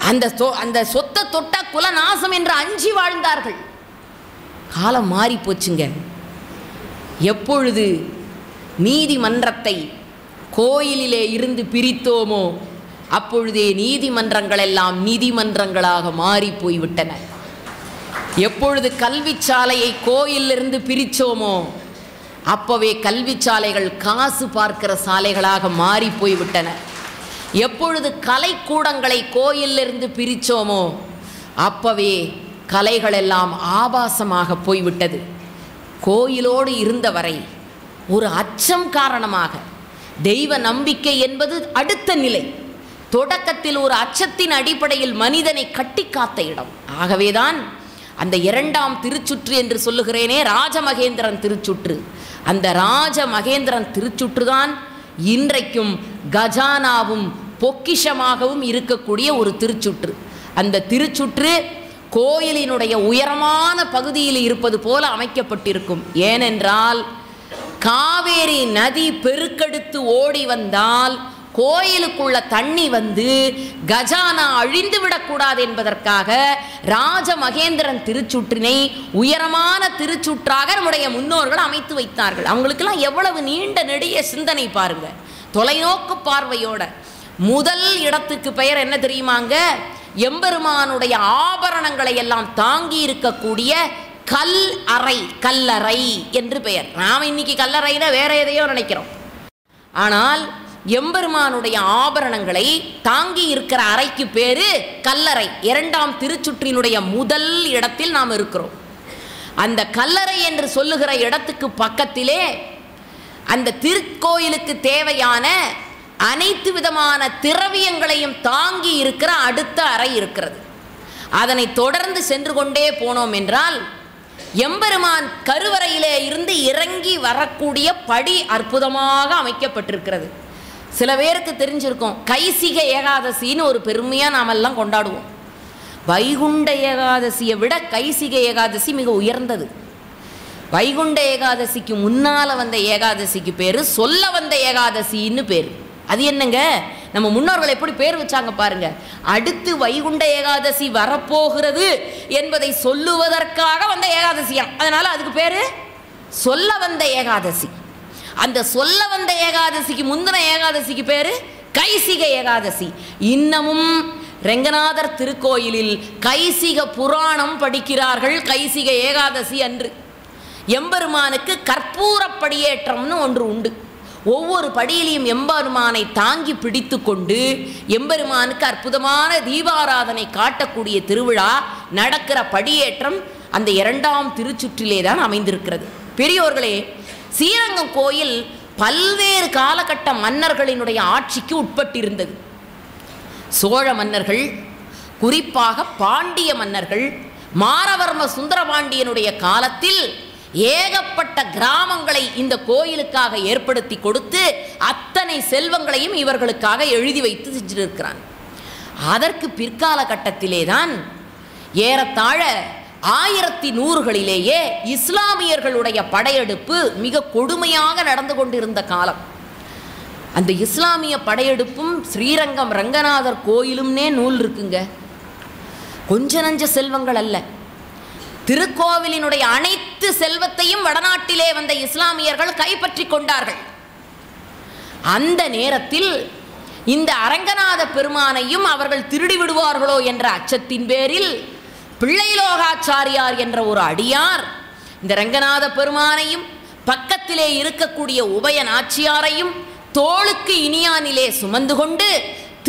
அந்த சொத்தை தொட்ட குலநாசம் என்று அஞ்சி வாழ்ந்தார்கள். காலம் மாறி போச்சுங்க. எப்பொழுது நீதிமன்றத்தை கோயிலிலே இருந்து பிரித்தோமோ அப்பொழுதே நீதிமன்றங்கள் எல்லாம் நீதிமன்றங்களாக மாறி போய்விட்டன. எப்பொழுது கல்வி சாலையை கோயிலிருந்து பிரித்தோமோ அப்பவே கல்வி சாலைகள் காசு பார்க்கிற சாலைகளாக மாறி போய்விட்டன. எப்பொழுது கலைக்கூடங்களை கோயிலிருந்து பிரித்தோமோ அப்பவே கலைகள் எல்லாம் ஆபாசமாக போய்விட்டது. கோயிலோடு இருந்தவரை ஒரு அச்சம் காரணமாக தெய்வ நம்பிக்கை என்பது அடுத்த நிலை. தொடக்கத்தில் ஒரு அச்சத்தின் அடிப்படையில் மனிதனை கட்டி காத்த இடம். ஆகவேதான் அந்த 2ஆம் திருச்சுற்று என்று சொல்லுகிறேனே, ராஜமகேந்திரன் திருச்சுற்று, அந்த ராஜமகேந்திரன் திருச்சுற்றுதான் இன்றைக்கும் கஜானாவும் பொக்கிஷமாகவும் இருக்கக்கூடிய ஒரு திருச்சுற்று. அந்த திருச்சுற்று கோயிலினுடைய உயரமான பகுதியில் இருப்பது போல அமைக்கப்பட்டிருக்கும். ஏனென்றால் காவேரி நதி பெருக்கெடுத்து ஓடி வந்தால் கோயிலுக்குள்ள தண்ணி வந்து கஜானா அழிந்து விடக்கூடாது என்பதற்காக ராஜமகேந்திரன் திருச்சுற்றினை உயரமான திருச்சுற்றாக நம்முடைய முன்னோர்கள் அமைத்து வைத்தார்கள். அவங்களுக்கெல்லாம் எவ்வளவு நீண்ட நெடிய சிந்தனை பாருங்க, தொலைநோக்கு பார்வையோட. முதல் இடத்துக்கு பெயர் என்ன தெரியுமாங்க? எம்பெருமானுடைய ஆபரணங்களை எல்லாம் தாங்கி இருக்கக்கூடிய கல் அறை, கல்லறை என்று பெயர். நாம் இன்னைக்கு கல்லறைனா வேற எதையோ நினைக்கிறோம். ஆனால் எம்பெருமானுடைய ஆபரணங்களை தாங்கி இருக்கிற அறைக்கு பேரு கல்லறை. 2ஆம் திருச்சுற்றினுடைய முதல் இடத்தில் நாம் இருக்கிறோம். அந்த கல்லறை என்று சொல்லுகிற இடத்துக்கு பக்கத்திலே அந்த திருக்கோயிலுக்கு தேவையான அனைத்து விதமான திரவியங்களையும் தாங்கி இருக்கிற அடுத்த அறை இருக்கிறது. அதனை தொடர்ந்து சென்று கொண்டே போனோம் என்றால் எம்பெருமான் கருவறையிலே இருந்து இறங்கி வரக்கூடிய படி அற்புதமாக அமைக்கப்பட்டிருக்கிறது. சில பேருக்கு தெரிஞ்சிருக்கும், கைசிக ஏகாதசின்னு ஒரு பெருமையாக நாமெல்லாம் கொண்டாடுவோம். வைகுண்ட ஏகாதசியை விட கைசிக ஏகாதசி மிக உயர்ந்தது. வைகுண்ட ஏகாதசிக்கு முன்னால் வந்த ஏகாதசிக்கு பேர் சொல்ல வந்த ஏகாதசின்னு பேர். அது என்னங்க, நம்ம முன்னோர்கள் எப்படி பேர் வச்சாங்க பாருங்க. அடுத்து வைகுண்ட ஏகாதசி வரப்போகிறது என்பதை சொல்லுவதற்காக வந்த ஏகாதசியா, அதனால அதுக்கு பேரு சொல்ல வந்த ஏகாதசி. அந்த சொல்ல வந்த ஏகாதசிக்கு முந்தின ஏகாதசிக்கு பேரு கைசிக ஏகாதசி. இன்னமும் ரெங்கநாதர் திருக்கோயிலில் கைசிக புராணம் படிக்கிறார்கள் கைசிக ஏகாதசி அன்று. எம்பெருமானுக்கு கற்பூர படியேற்றம்னு ஒன்று உண்டு. ஒவ்வொரு படியிலையும் எம்பெருமானை தாங்கி பிடித்து கொண்டு எம்பெருமானுக்கு அற்புதமான தீபாராதனை காட்டக்கூடிய திருவிழா நடக்கிற படியேற்றம் அந்த 2ஆம் திருச்சுற்றிலே தான் அமைந்திருக்கிறது. பெரியோர்களே, ஸ்ரீரங்கம் கோயில் பல்வேறு காலகட்ட மன்னர்களினுடைய ஆட்சிக்கு உட்பட்டிருந்தது. சோழ மன்னர்கள், குறிப்பாக பாண்டிய மன்னர்கள், மாரவர்ம சுந்தரபாண்டியனுடைய காலத்தில் ஏகப்பட்ட கிராமங்களை இந்த கோயிலுக்காக ஏற்படுத்தி கொடுத்து அத்தனை செல்வங்களையும் இவர்களுக்காக எழுதி வைத்து செஞ்சிருக்கிறான். அதற்கு பிற்கால கட்டத்திலே தான் ஏறத்தாழ 1100களிலேயே இஸ்லாமியர்களுடைய படையெடுப்பு மிக கொடுமையாக நடந்து கொண்டிருந்த காலம். அந்த இஸ்லாமிய படையெடுப்பும் ஸ்ரீரங்கம் ரங்கநாதர் கோயிலும்னே நூல் இருக்குங்க. கொஞ்ச நஞ்ச செல்வங்கள் அல்ல. திருக்கோவிலினுடைய அனைத்து செல்வத்தையும் வடநாட்டிலே வந்த இஸ்லாமியர்கள் கைப்பற்றி கொண்டார்கள். அந்த நேரத்தில் இந்த அரங்கநாத பெருமானையும் அவர்கள் திருடி விடுவார்களோ என்ற அச்சத்தின் பேரில் பிள்ளைலோகாச்சாரியார் என்ற ஒரு அடியார் இந்த ரங்கநாத பெருமானையும் பக்கத்திலே இருக்கக்கூடிய உபய நாச்சியாரையும் தோளுக்கு இனியானிலே சுமந்து கொண்டு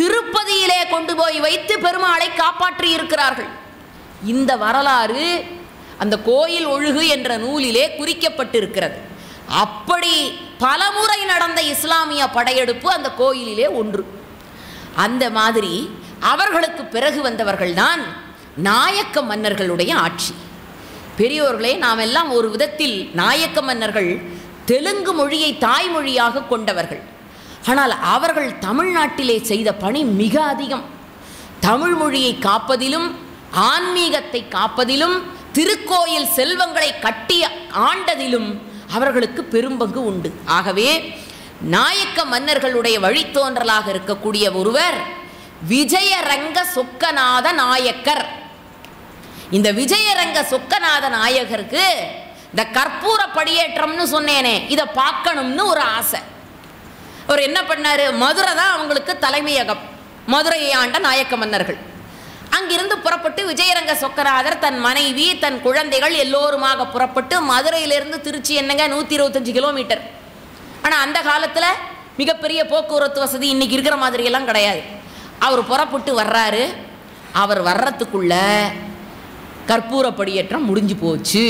திருப்பதியிலே கொண்டு போய் வைத்து பெருமாளை காப்பாற்றி இருக்கிறார்கள். இந்த வரலாறு அந்த கோயில் ஒழுகு என்ற நூலிலே குறிக்கப்பட்டிருக்கிறது. அப்படி பலமுறை நடந்த இஸ்லாமிய படையெடுப்பு அந்த கோயிலிலே ஒன்று. அந்த மாதிரி அவர்களுக்கு பிறகு வந்தவர்கள்தான் நாயக்க மன்னர்களுடைய ஆட்சி. பெரியோர்களே, நாம் எல்லாம் ஒரு விதத்தில் நாயக்க மன்னர்கள் தெலுங்கு மொழியை தாய்மொழியாக கொண்டவர்கள். ஆனால் அவர்கள் தமிழ்நாட்டிலே செய்த பணி மிக அதிகம். தமிழ் மொழியை காப்பதிலும் ஆன்மீகத்தை காப்பதிலும் திருக்கோயில் செல்வங்களை கட்டி ஆண்டதிலும் அவர்களுக்கு பெரும்பங்கு உண்டு. ஆகவே நாயக்க மன்னர்களுடைய வழித்தோன்றலாக இருக்கக்கூடிய ஒருவர் விஜயரங்க சொக்கநாத நாயக்கர். இந்த விஜயரங்க சொக்கநாத நாயகருக்கு இந்த கற்பூர படியேற்றம்னு சொன்னேனே, இதை பார்க்கணும்னு ஒரு ஆசை. அவர் என்ன பண்ணாரு, மதுரை தான் அவங்களுக்கு தலைமையகம், மதுரையை ஆண்ட நாயக்க மன்னர்கள். அங்கிருந்து புறப்பட்டு விஜயரங்க சொக்கநாதர் தன் மனைவி தன் குழந்தைகள் எல்லோருமாக புறப்பட்டு மதுரையிலிருந்து திருச்சி என்னங்க 125 கிலோமீட்டர். ஆனால் அந்த காலத்தில் மிகப்பெரிய போக்குவரத்து வசதி இன்னைக்கு இருக்கிற மாதிரியெல்லாம் கிடையாது. அவர் புறப்பட்டு வர்றாரு. அவர் வர்றதுக்குள்ள கற்பூர படியேற்றம் முடிஞ்சு போச்சு.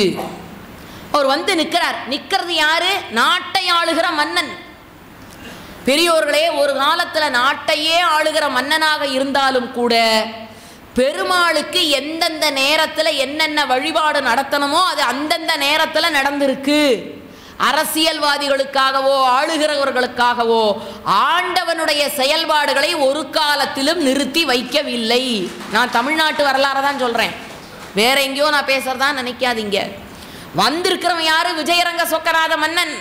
அவர் வந்து நிற்கிறார். நிற்கிறது யாரு? நாட்டை ஆளுகிற மன்னன். பெரியோர்களே, ஒரு காலத்தில் நாட்டையே ஆளுகிற மன்னனாக இருந்தாலும் கூட பெருமாளுக்கு எந்தெந்த நேரத்தில் என்னென்ன வழிபாடு நடத்தணுமோ அது அந்தந்த நேரத்தில் நடந்திருக்கு. அரசியல்வாதிகளுக்காகவோ ஆளுகிறவர்களுக்காகவோ ஆண்டவனுடைய செயல்பாடுகளை ஒரு காலத்திலும் நிறுத்தி வைக்கவில்லை. நான் தமிழ்நாட்டு வரலாறு தான் சொல்கிறேன், வேற எங்கேயோ நான் பேசுறதா நினைக்காதீங்க. வந்திருக்கிறவன் யாரு? விஜயரங்க சொக்கநாத மன்னன்.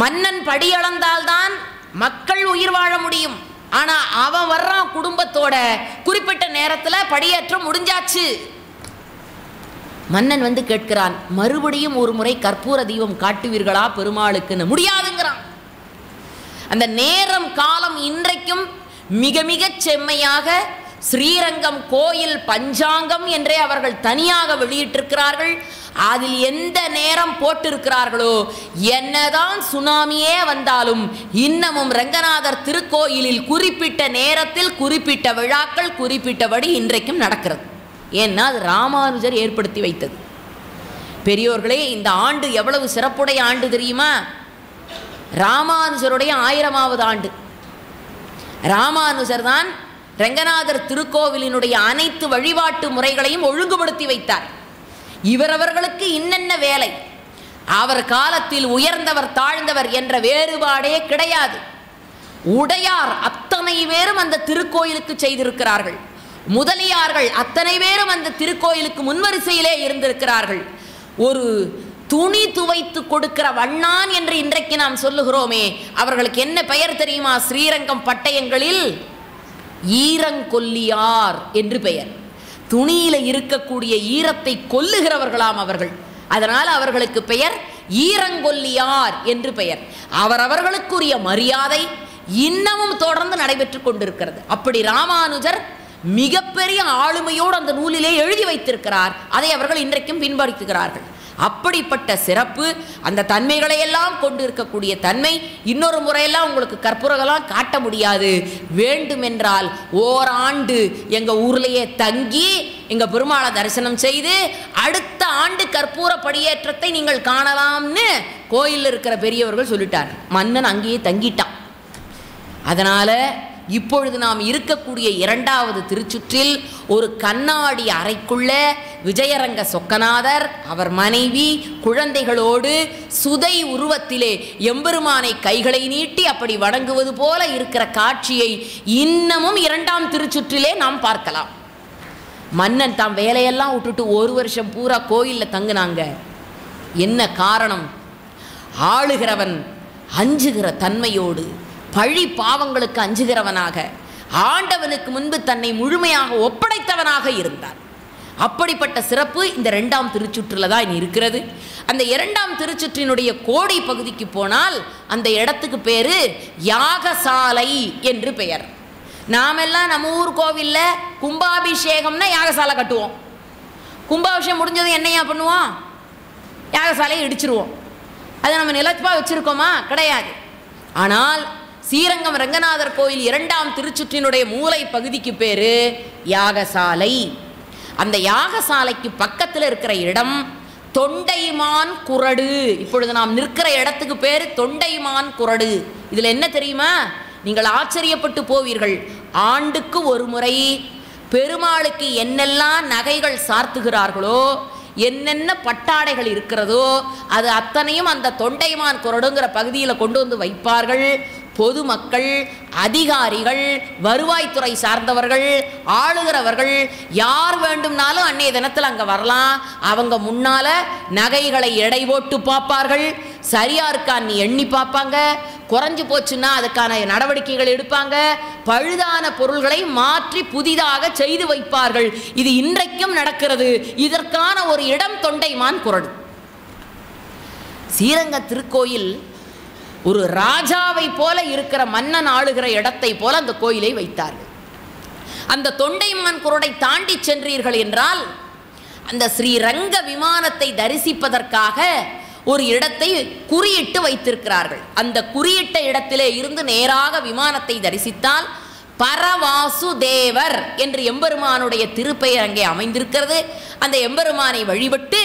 மன்னன் படியளந்தால்தான் மக்கள் உயிர் வாழ முடியும். ஆனா அவன் வர்றான் குடும்பத்தோட, குறிப்பிட்ட நேரத்தில் படியேற்றம் முடிஞ்சாச்சு. மன்னன் வந்து கேட்கிறான், மறுபடியும் ஒரு முறை கற்பூர தீபம் காட்டுவீர்களா பெருமாளுக்குன்னு? முடியாதுங்கிறான். அந்த நேரம் காலம் இன்றைக்கும் மிக மிக செம்மையாக ஸ்ரீரங்கம் கோயில் பஞ்சாங்கம் என்றே அவர்கள் தனியாக வெளியிட்டிருக்கிறார்கள். அதில் எந்த நேரம் போட்டிருக்கிறார்களோ, என்னதான் சுனாமியே வந்தாலும் இன்னமும் ரங்கநாதர் திருக்கோயிலில் குறிப்பிட்ட நேரத்தில் குறிப்பிட்ட விழாக்கள் குறிப்பிட்டபடி இன்றைக்கும் நடக்கிறது. ஏன்னா அது ராமானுஜர் ஏற்படுத்தி வைத்தது. பெரியோர்களே, இந்த ஆண்டு எவ்வளவு சிறப்புடைய ஆண்டு தெரியுமா? ராமானுஜருடைய 1000வது ஆண்டு. ராமானுஜர் தான் ரங்கநாதர் திருக்கோவிலினுடைய அனைத்து வழிபாட்டு முறைகளையும் ஒழுங்குபடுத்தி வைத்தார். இவரவர்களுக்கு இன்னென்ன வேலை, அவர் காலத்தில் உயர்ந்தவர் தாழ்ந்தவர் என்ற வேறுபாடே கிடையாது. உடையார் அத்தனை பேரும் அந்த திருக்கோயிலுக்கு செய்திருக்கிறார்கள். முதலியார்கள் அத்தனை பேரும் அந்த திருக்கோயிலுக்கு முன்வரிசையிலே இருந்திருக்கிறார்கள். ஒரு துணி துவைத்து கொடுக்கிற வண்ணான் என்று இன்றைக்கு நாம் சொல்லுகிறோமே, அவர்களுக்கு என்ன பெயர் தெரியுமா? ஸ்ரீரங்கம் பட்டயங்களில் ஈரங்கொல்லியார் என்று பெயர். துணியில இருக்கக்கூடிய ஈரத்தை கொல்லுகிறவர்களாம் அவர்கள். அதனால் அவர்களுக்கு பெயர் ஈரங்கொல்லியார் என்று பெயர். அவரவர்களுக்குரிய மரியாதை இன்னமும் தொடர்ந்து நடைபெற்று கொண்டிருக்கிறது. அப்படி ராமானுஜர் மிகப்பெரிய ஆளுமையோடு அந்த நூலிலே எழுதி வைத்திருக்கிறார். அதை அவர்கள் இன்றைக்கும் பின்பற்றுகிறார்கள். அப்படிப்பட்ட சிறப்பு, அந்த தன்மைகளை எல்லாம் கொண்டு இருக்கக்கூடிய தன்மை இன்னொரு முறையெல்லாம் உங்களுக்கு கற்பூரங்களாம் காட்ட முடியாது. வேண்டுமென்றால் ஓராண்டு எங்கள் ஊர்லேயே தங்கி எங்கள் பெருமாளை தரிசனம் செய்து அடுத்த ஆண்டு கற்பூர படியேற்றத்தை நீங்கள் காணலாம்னு கோயிலில் இருக்கிற பெரியவர்கள் சொல்லிட்டார். மன்னன் அங்கேயே தங்கிட்டான். அதனால் இப்பொழுது நாம் இருக்கக்கூடிய 2வது திருச்சுற்றில் ஒரு கண்ணாடி அறைக்குள்ள விஜயரங்க சொக்கநாதர் அவர் மனைவி குழந்தைகளோடு சுதை உருவத்திலே எம்பெருமானை கைகளை நீட்டி அப்படி வணங்குவது போல இருக்கிற காட்சியை இன்னமும் 2ஆம் திருச்சுற்றிலே நாம் பார்க்கலாம். மன்னன் தாம் வேலையெல்லாம் விட்டுட்டு 1 வருஷம் பூரா கோயிலில் தங்குனாங்க. என்ன காரணம்? ஆளுகிறவன் அஞ்சுகிற தன்மையோடு, பழி பாவங்களுக்கு அஞ்சுகிறவனாக, ஆண்டவனுக்கு முன்பு தன்னை முழுமையாக ஒப்படைத்தவனாக இருந்தார். அப்படிப்பட்ட சிறப்பு இந்த 2ஆம் திருச்சுற்றில் தான் இருக்கிறது. அந்த 2ஆம் திருச்சுற்றினுடைய கோடை பகுதிக்கு போனால் அந்த இடத்துக்கு பேரு யாகசாலை என்று பெயர். நாமெல்லாம் நம்ம ஊர் கோவிலில் கும்பாபிஷேகம்னா யாகசாலை கட்டுவோம். கும்பாபிஷேகம் முடிஞ்சது என்னையா பண்ணுவோம்? யாகசாலையை இடிச்சிருவோம். அதை நம்ம நிலப்பா வச்சுருக்கோமா? கிடையாது. ஆனால் ஸ்ரீரங்கம் ரங்கநாதர் கோயில் 2ஆம் திருச்சுற்றினுடைய மூலை பகுதிக்கு பேரு யாகசாலை. அந்த யாகசாலைக்கு பக்கத்தில் இருக்கிற இடம் தொண்டைமான் குறடு. இப்பொழுது நாம் நிற்கிற இடத்துக்கு பேரு தொண்டைமான் குறடு. இதில் என்ன தெரியுமா? நீங்கள் ஆச்சரியப்பட்டு போவீர்கள். ஆண்டுக்கு ஒரு முறை பெருமாளுக்கு என்னெல்லாம் நகைகள் சார்த்துகிறார்களோ, என்னென்ன பட்டாடைகள் இருக்கிறதோ அது அத்தனையும் அந்த தொண்டைமான் கொரடுங்கிற பகுதியில் கொண்டு வந்து வைப்பார்கள். பொதுமக்கள், அதிகாரிகள், வருவாய்த்துறை சார்ந்தவர்கள், ஆளுகிறவர்கள் யார் வேண்டும்னாலும் அன்றைய தினத்தில் அங்கே வரலாம். அவங்க முன்னால் நகைகளை எடை போட்டு பார்ப்பார்கள். சரியா இருக்கான்னு எண்ணி பார்ப்பாங்க. குறைஞ்சு போச்சுன்னா அதுக்கான நடவடிக்கைகள் எடுப்பாங்க. பழுதான பொருள்களை மாற்றி புதிதாக செய்து வைப்பார்கள். இது இன்றைக்கும் நடக்கிறது. இதற்கான ஒரு இடம் தொண்டைமான் கொரடு. ஸ்ரீரங்க திருக்கோயில் ஒரு ராஜாவை போல இருக்கிற மன்னன் ஆளுகிற இடத்தை போல அந்த கோயிலை வைத்தார்கள். அந்த தொண்டைமான் கொரடை தாண்டி சென்றீர்கள் என்றால் அந்த ஸ்ரீரங்க விமானத்தை தரிசிப்பதற்காக ஒரு இடத்தை குறியிட்டு வைத்திருக்கிறார்கள். அந்த குறியிட்ட இடத்திலே இருந்து நேராக விமானத்தை தரிசித்தால் பரவாசுதேவர் என்று எம்பெருமானுடைய திருப்பெயர் அங்கே அமைந்திருக்கிறது. அந்த எம்பெருமானை வழிபட்டு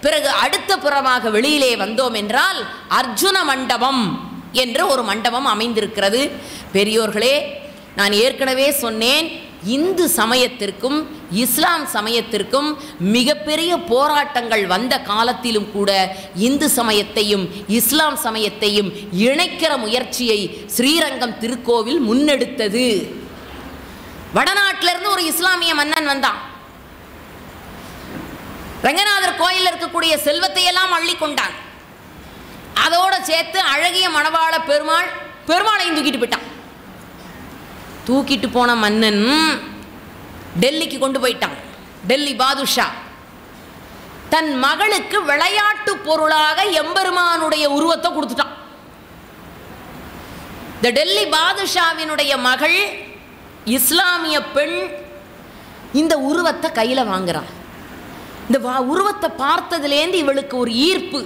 பிறகு அடுத்த புறமாக வெளியிலே வந்தோம் என்றால் அர்ஜுன மண்டபம் என்று ஒரு மண்டபம் அமைந்திருக்கிறது. பெரியோர்களே, நான் ஏற்கனவே சொன்னேன், இந்து சமயத்திற்கும் இஸ்லாம் சமயத்திற்கும் மிகப்பெரிய போராட்டங்கள் வந்த காலத்திலும் கூட இந்து சமயத்தையும் இஸ்லாம் சமயத்தையும் இணைக்கிற முயற்சியை ஸ்ரீரங்கம் திருக்கோவில் முன்னெடுத்தது. வடநாட்டிலிருந்து ஒரு இஸ்லாமிய மன்னன் வந்தான். ரங்கநாதர் கோயில் இருக்கக்கூடிய செல்வத்தை எல்லாம் அள்ளி கொண்டான். அதோட சேர்த்து அழகிய மணவாள பெருமாளையும் தூக்கிட்டு போயிட்டான். தூக்கிட்டு போன மன்னன் டெல்லிக்கு கொண்டு போயிட்டான். டெல்லி பாதுஷா தன் மகளுக்கு விளையாட்டு பொருளாக எம்பெருமானுடைய உருவத்தை கொடுத்துட்டான். இந்த டெல்லி பாதுஷாவினுடைய மகள் இஸ்லாமிய பெண் இந்த உருவத்தை கையில் வாங்குறான். இந்த உருவத்தை பார்த்ததுலேருந்து இவளுக்கு ஒரு ஈர்ப்பு.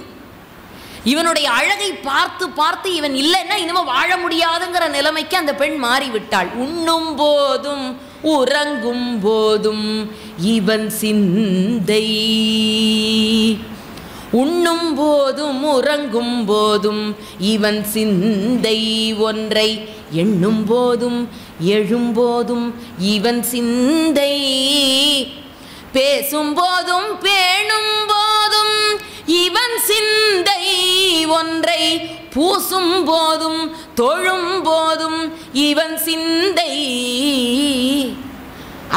இவனுடைய அழகை பார்த்து பார்த்து இவன் இல்லைன்னா இனிமே வாழ முடியாதுங்கிற நிலைமைக்கு அந்த பெண் மாறிவிட்டாள். உண்ணும் போதும் உறங்கும் போதும் இவன் சிந்தை, உண்ணும் போதும் உறங்கும் போதும் இவன் சிந்தை, ஒன்றை எண்ணும் போதும் எழும்போதும் இவன் சிந்தை, பேசும் போதும் பேணும் போதும் இவன் சிந்தை, ஒன்றை பூசும் போதும் தொழும் போதும் இவன் சிந்தை.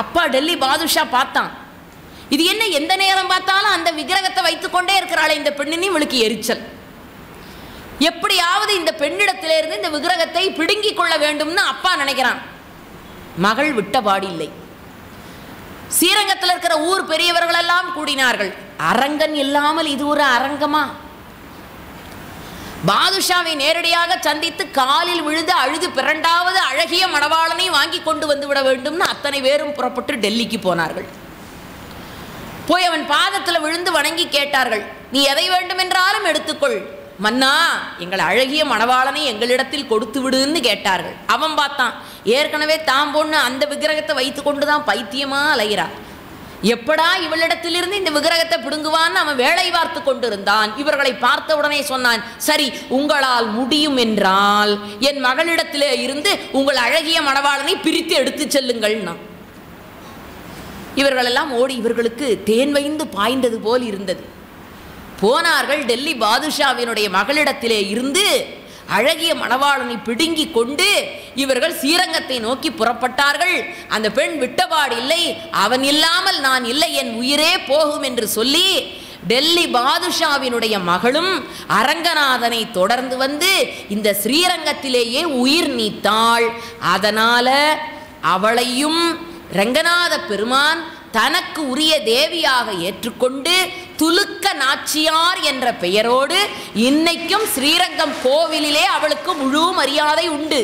அப்பா டெல்லி பாதுஷா பார்த்தான், இது என்ன எந்த நேரம் பார்த்தாலும் அந்த விக்கிரகத்தை வைத்துக்கொண்டே இருக்கிறாளே இந்த பெண்ணின் இவளுக்கு எரிச்சல். எப்படியாவது இந்த பெண்ணிடத்திலிருந்து இந்த விக்கிரகத்தை பிடுங்கிக் கொள்ள வேண்டும்னு அப்பா நினைக்கிறான். மகள் விட்டபாடு இல்லை. ஸ்ரீரங்கத்தில் இருக்கிற ஊர் பெரியவர்கள் எல்லாம் கூடினார்கள். அரங்கன் இல்லாமல் இது ஒரு அரங்கமா? பாதுஷாவை நேரடியாக சந்தித்து காலில் விழுந்து அழுது பிறண்டாவது அழகிய மணவாளனை வாங்கி கொண்டு வந்து விட வேண்டும்னு அத்தனை பேரும் புறப்பட்டு டெல்லிக்கு போனார்கள். போய் அவன் பாதத்தில் விழுந்து வணங்கி கேட்டார்கள், நீ எதை வேண்டுமென்றாலும் எடுத்துக்கொள் மன்னா, எங்கள் அழகிய மணவாளனை எங்களிடத்தில் கொடுத்து விடுன்னு கேட்டார்கள். அவன் பார்த்தான், ஏற்கனவே தாம் பொண்ணு அந்த விக்கிரகத்தை வைத்து கொண்டு தான் பைத்தியமா அலைகிறார். எப்படா இவளிடத்திலிருந்து இந்த விக்கிரகத்தை பிடுங்குவான்னு அவன் வேலை பார்த்து கொண்டிருந்தான். இவர்களை பார்த்த உடனே சொன்னான், சரி, உங்களால் முடியும் என்றால் என் மகளிடத்திலே இருந்து உங்கள் அழகிய மணவாளனை பிரித்து எடுத்து செல்லுங்கள்னா. இவர்களெல்லாம் ஓடி இவர்களுக்கு தேன் வைந்து பாய்ந்தது போல் இருந்தது. போனார்கள். டெல்லி பாதுஷாவினுடைய மகளிடத்திலே இருந்து அழகிய மணவாளனை பிடுங்கி கொண்டு இவர்கள் ஸ்ரீரங்கத்தை நோக்கி புறப்பட்டார்கள். அந்த பெண் விட்டபாடு இல்லை. அவன் இல்லாமல் நான் இல்லை, என் உயிரே போகும் என்று சொல்லி டெல்லி பாதுஷாவினுடைய மகளும் அரங்கநாதனை தொடர்ந்து வந்து இந்த ஸ்ரீரங்கத்திலேயே உயிர் நீத்தாள். அதனால அவளையும் ரங்கநாத பெருமான் தனக்கு உரிய தேவியாக ஏற்றுக்கொண்டு துலுக்க நாச்சியார் என்ற பெயரோடு இன்னைக்கும் ஸ்ரீரங்கம் கோவிலிலே அவளுக்கு முழு மரியாதை உண்டு.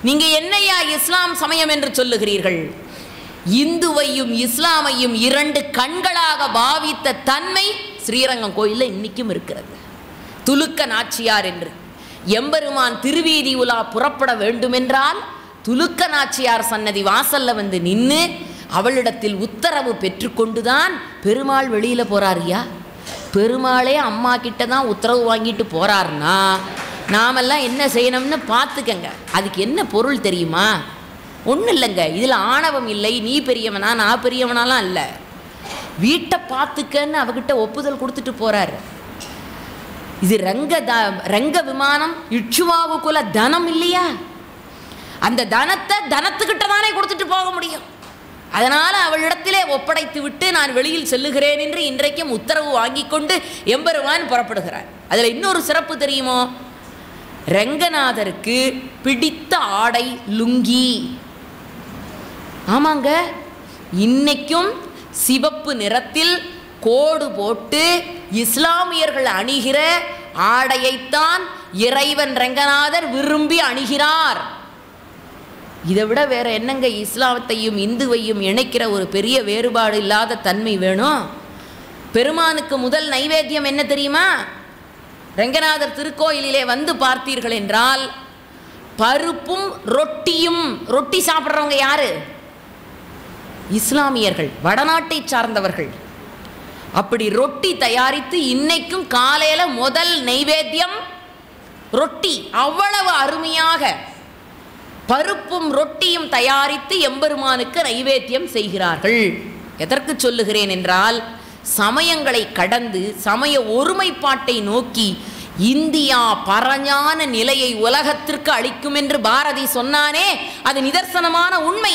நீங்க என்னையா இஸ்லாம் சமயம் என்று சொல்லுகிறீர்கள்? இந்துவையும் இஸ்லாமையும் இரண்டு கண்களாக பாவித்த தன்மை ஸ்ரீரங்கம் கோயிலில் இன்னைக்கும் இருக்கிறது. துலுக்க நாச்சியார் என்று எம்பெருமான் திருவீதி உலா புறப்பட வேண்டுமென்றால் துலுக்க நாச்சியார் சன்னதி வாசல்ல வந்து நின்று அவளிடத்தில் உத்தரவு பெற்றுக்கொண்டுதான் பெருமாள் வெளியில போறாருயா. பெருமாளே அம்மா கிட்ட தான் உத்தரவு வாங்கிட்டு போறாருன்னா நாமெல்லாம் என்ன செய்யணும்னு பார்த்துக்கங்க. அதுக்கு என்ன பொருள் தெரியுமா? ஒன்றும் இல்லைங்க, இதில் ஆணவம் இல்லை, நீ பெரியவனா நான் பெரியவனாலாம் இல்லை. வீட்டை பார்த்துக்கன்னு அவகிட்ட ஒப்புதல் கொடுத்துட்டு போகிறார். இது ரங்க விமானம், இட்சுவாகு குல தனம் இல்லையா? அந்த தனத்தை தனத்துக்கிட்ட தானே கொடுத்துட்டு போக முடியும். அதனால் அவளிடத்திலே ஒப்படைத்து விட்டு நான் வெளியில் செல்லுகிறேன் என்று இன்றைக்கும் உத்தரவு வாங்கி கொண்டு எம்பெருமான் புறப்படுகிறார். அதில் இன்னொரு சிறப்பு தெரியுமோ? ரங்கநாதருக்கு பிடித்த ஆடை லுங்கி. ஆமாங்க, இன்னைக்கும் சிவப்பு நிறத்தில் கோடு போட்டு இஸ்லாமியர்கள் அணிகிற ஆடையைத்தான் இறைவன் ரங்கநாதர் விரும்பி அணிகிறார். இதை விட வேற என்னங்க இஸ்லாமத்தையும் இந்துவையும் இணைக்கிற ஒரு பெரிய வேறுபாடு இல்லாத தன்மை வேணும்? பெருமானுக்கு முதல் நைவேத்தியம் என்ன தெரியுமா? ரங்கநாதர் திருக்கோயிலிலே வந்து பார்த்தீர்கள் என்றால் பருப்பும் ரொட்டியும். ரொட்டி சாப்பிட்றவங்க யாரு? இஸ்லாமியர்கள், வடநாட்டை சார்ந்தவர்கள். அப்படி ரொட்டி தயாரித்து இன்னைக்கும் காலையில முதல் நைவேத்தியம் ரொட்டி. அவ்வளவு அருமையாக பருப்பும் ரொட்டியும் தயாரித்து எம்பெருமானுக்கு நைவேத்தியம் செய்கிறார்கள். எதற்கு சொல்லுகிறேன் என்றால், சமயங்களை கடந்து சமய ஒருமைப்பாட்டை நோக்கி இந்தியா பரஞான நிலையை உலகத்திற்கு அளிக்கும் என்று பாரதி சொன்னானே, அது நிதர்சனமான உண்மை.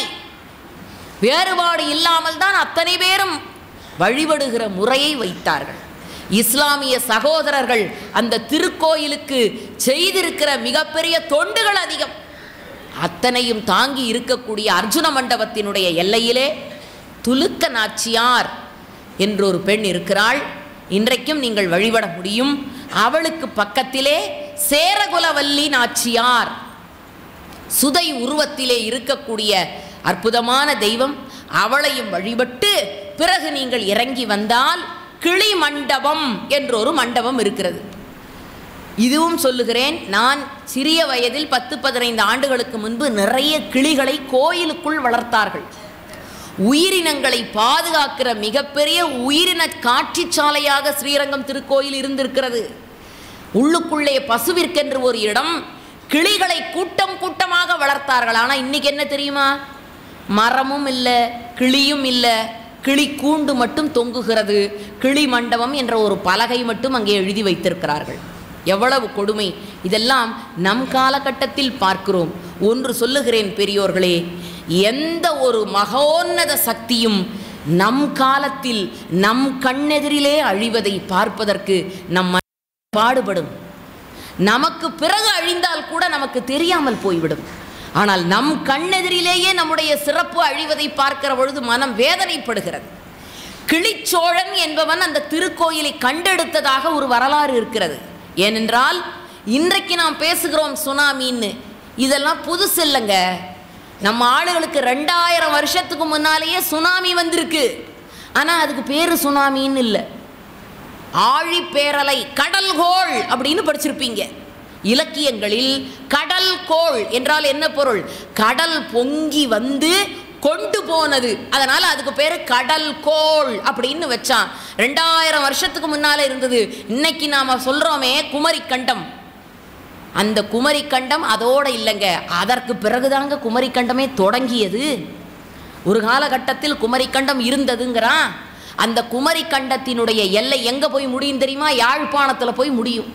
வேறுபாடு இல்லாமல் தான் அத்தனை பேரும் வழிபடுகிற முறையை வைத்தார்கள். இஸ்லாமிய சகோதரர்கள் அந்த திருக்கோயிலுக்கு செய்திருக்கிற மிகப்பெரிய தொண்டுகள் அதிகம். அத்தனையும் தாங்கி இருக்கக்கூடிய அர்ஜுன மண்டபத்தினுடைய எல்லையிலே துலுக்க நாச்சியார் என்றொரு பெண் இருக்கிறாள். இன்றைக்கும் நீங்கள் வழிபட முடியும். அவளுக்கு பக்கத்திலே சேரகுலவல்லி நாச்சியார், சுதை உருவத்திலே இருக்கக்கூடிய அற்புதமான தெய்வம். அவளையும் வழிபட்டு பிறகு நீங்கள் இறங்கி வந்தால் கிளி மண்டபம் என்றொரு மண்டபம் இருக்கிறது. இதுவும் சொல்லுகிறேன், நான் சிறிய வயதில் 10-15 ஆண்டுகளுக்கு முன்பு நிறைய கிளிகளை கோயிலுக்குள் வளர்த்தார்கள். உயிரினங்களை பாதுகாக்கிற மிகப்பெரிய உயிரின காட்சி சாலையாக ஸ்ரீரங்கம் திருக்கோயில் இருந்திருக்கிறது. உள்ளுக்குள்ளே பசுவிற்கென்று ஒரு இடம், கிளிகளை கூட்டம் கூட்டமாக வளர்த்தார்கள். ஆனால் இன்னைக்கு என்ன தெரியுமா? மரமும் இல்லை, கிளியும் இல்லை, கிளி கூண்டு மட்டும் தொங்குகிறது. கிளி மண்டபம் என்ற ஒரு பலகை மட்டும் அங்கே எழுதி வைத்திருக்கிறார்கள். எவ்வளவு கொடுமை! இதெல்லாம் நம் காலகட்டத்தில் பார்க்கிறோம். ஒன்று சொல்லுகிறேன் பெரியோர்களே, எந்த ஒரு மகோன்னத சக்தியும் நம் காலத்தில் நம் கண்ணெதிரிலே அழிவதை பார்ப்பதற்கு நம் பாடுபடும். நமக்கு பிறகு அழிந்தால் கூட நமக்கு தெரியாமல் போய்விடும். ஆனால் நம் கண்ணெதிரிலேயே நம்முடைய சிறப்பு அழிவதை பார்க்கிற பொழுது மனம் வேதனைப்படுகிறது. கிளிச்சோழன் என்பவன் அந்த திருக்கோயிலை கண்டெடுத்ததாக ஒரு வரலாறு இருக்கிறது. ஏனென்றால் இன்றைக்கு நாம் பேசுகிறோம் சுனாமின்னு, இதெல்லாம் புதுசு இல்லைங்க. நம்ம ஆளுகளுக்கு 2000 வருஷத்துக்கு முன்னாலேயே சுனாமி வந்திருக்கு. ஆனால் அதுக்கு பேரு சுனாமின்னு இல்லை, ஆழி பேரலை, கடல்கோள் அப்படின்னு படிச்சிருப்பீங்க இலக்கியங்களில். கடல் கோள் என்றால் என்ன பொருள்? கடல் பொங்கி வந்து கொண்டு போனது. அதனால அதுக்கு பேரு கடல் கோள் அப்படின்னு வச்சான். 2000 வருஷத்துக்கு முன்னால இருந்தது. இன்னைக்கு நாம சொல்றோமே குமரி கண்டம், அந்த குமரி கண்டம் அதோட இல்லைங்க, அதற்கு பிறகுதாங்க குமரி கண்டமே தொடங்கியது. ஒரு காலகட்டத்தில் குமரி கண்டம் இருந்ததுங்கிறான். அந்த குமரி கண்டத்தினுடைய எல்லை எங்க போய் முடியும் தெரியுமா? யாழ்ப்பாணத்தில் போய் முடியும்.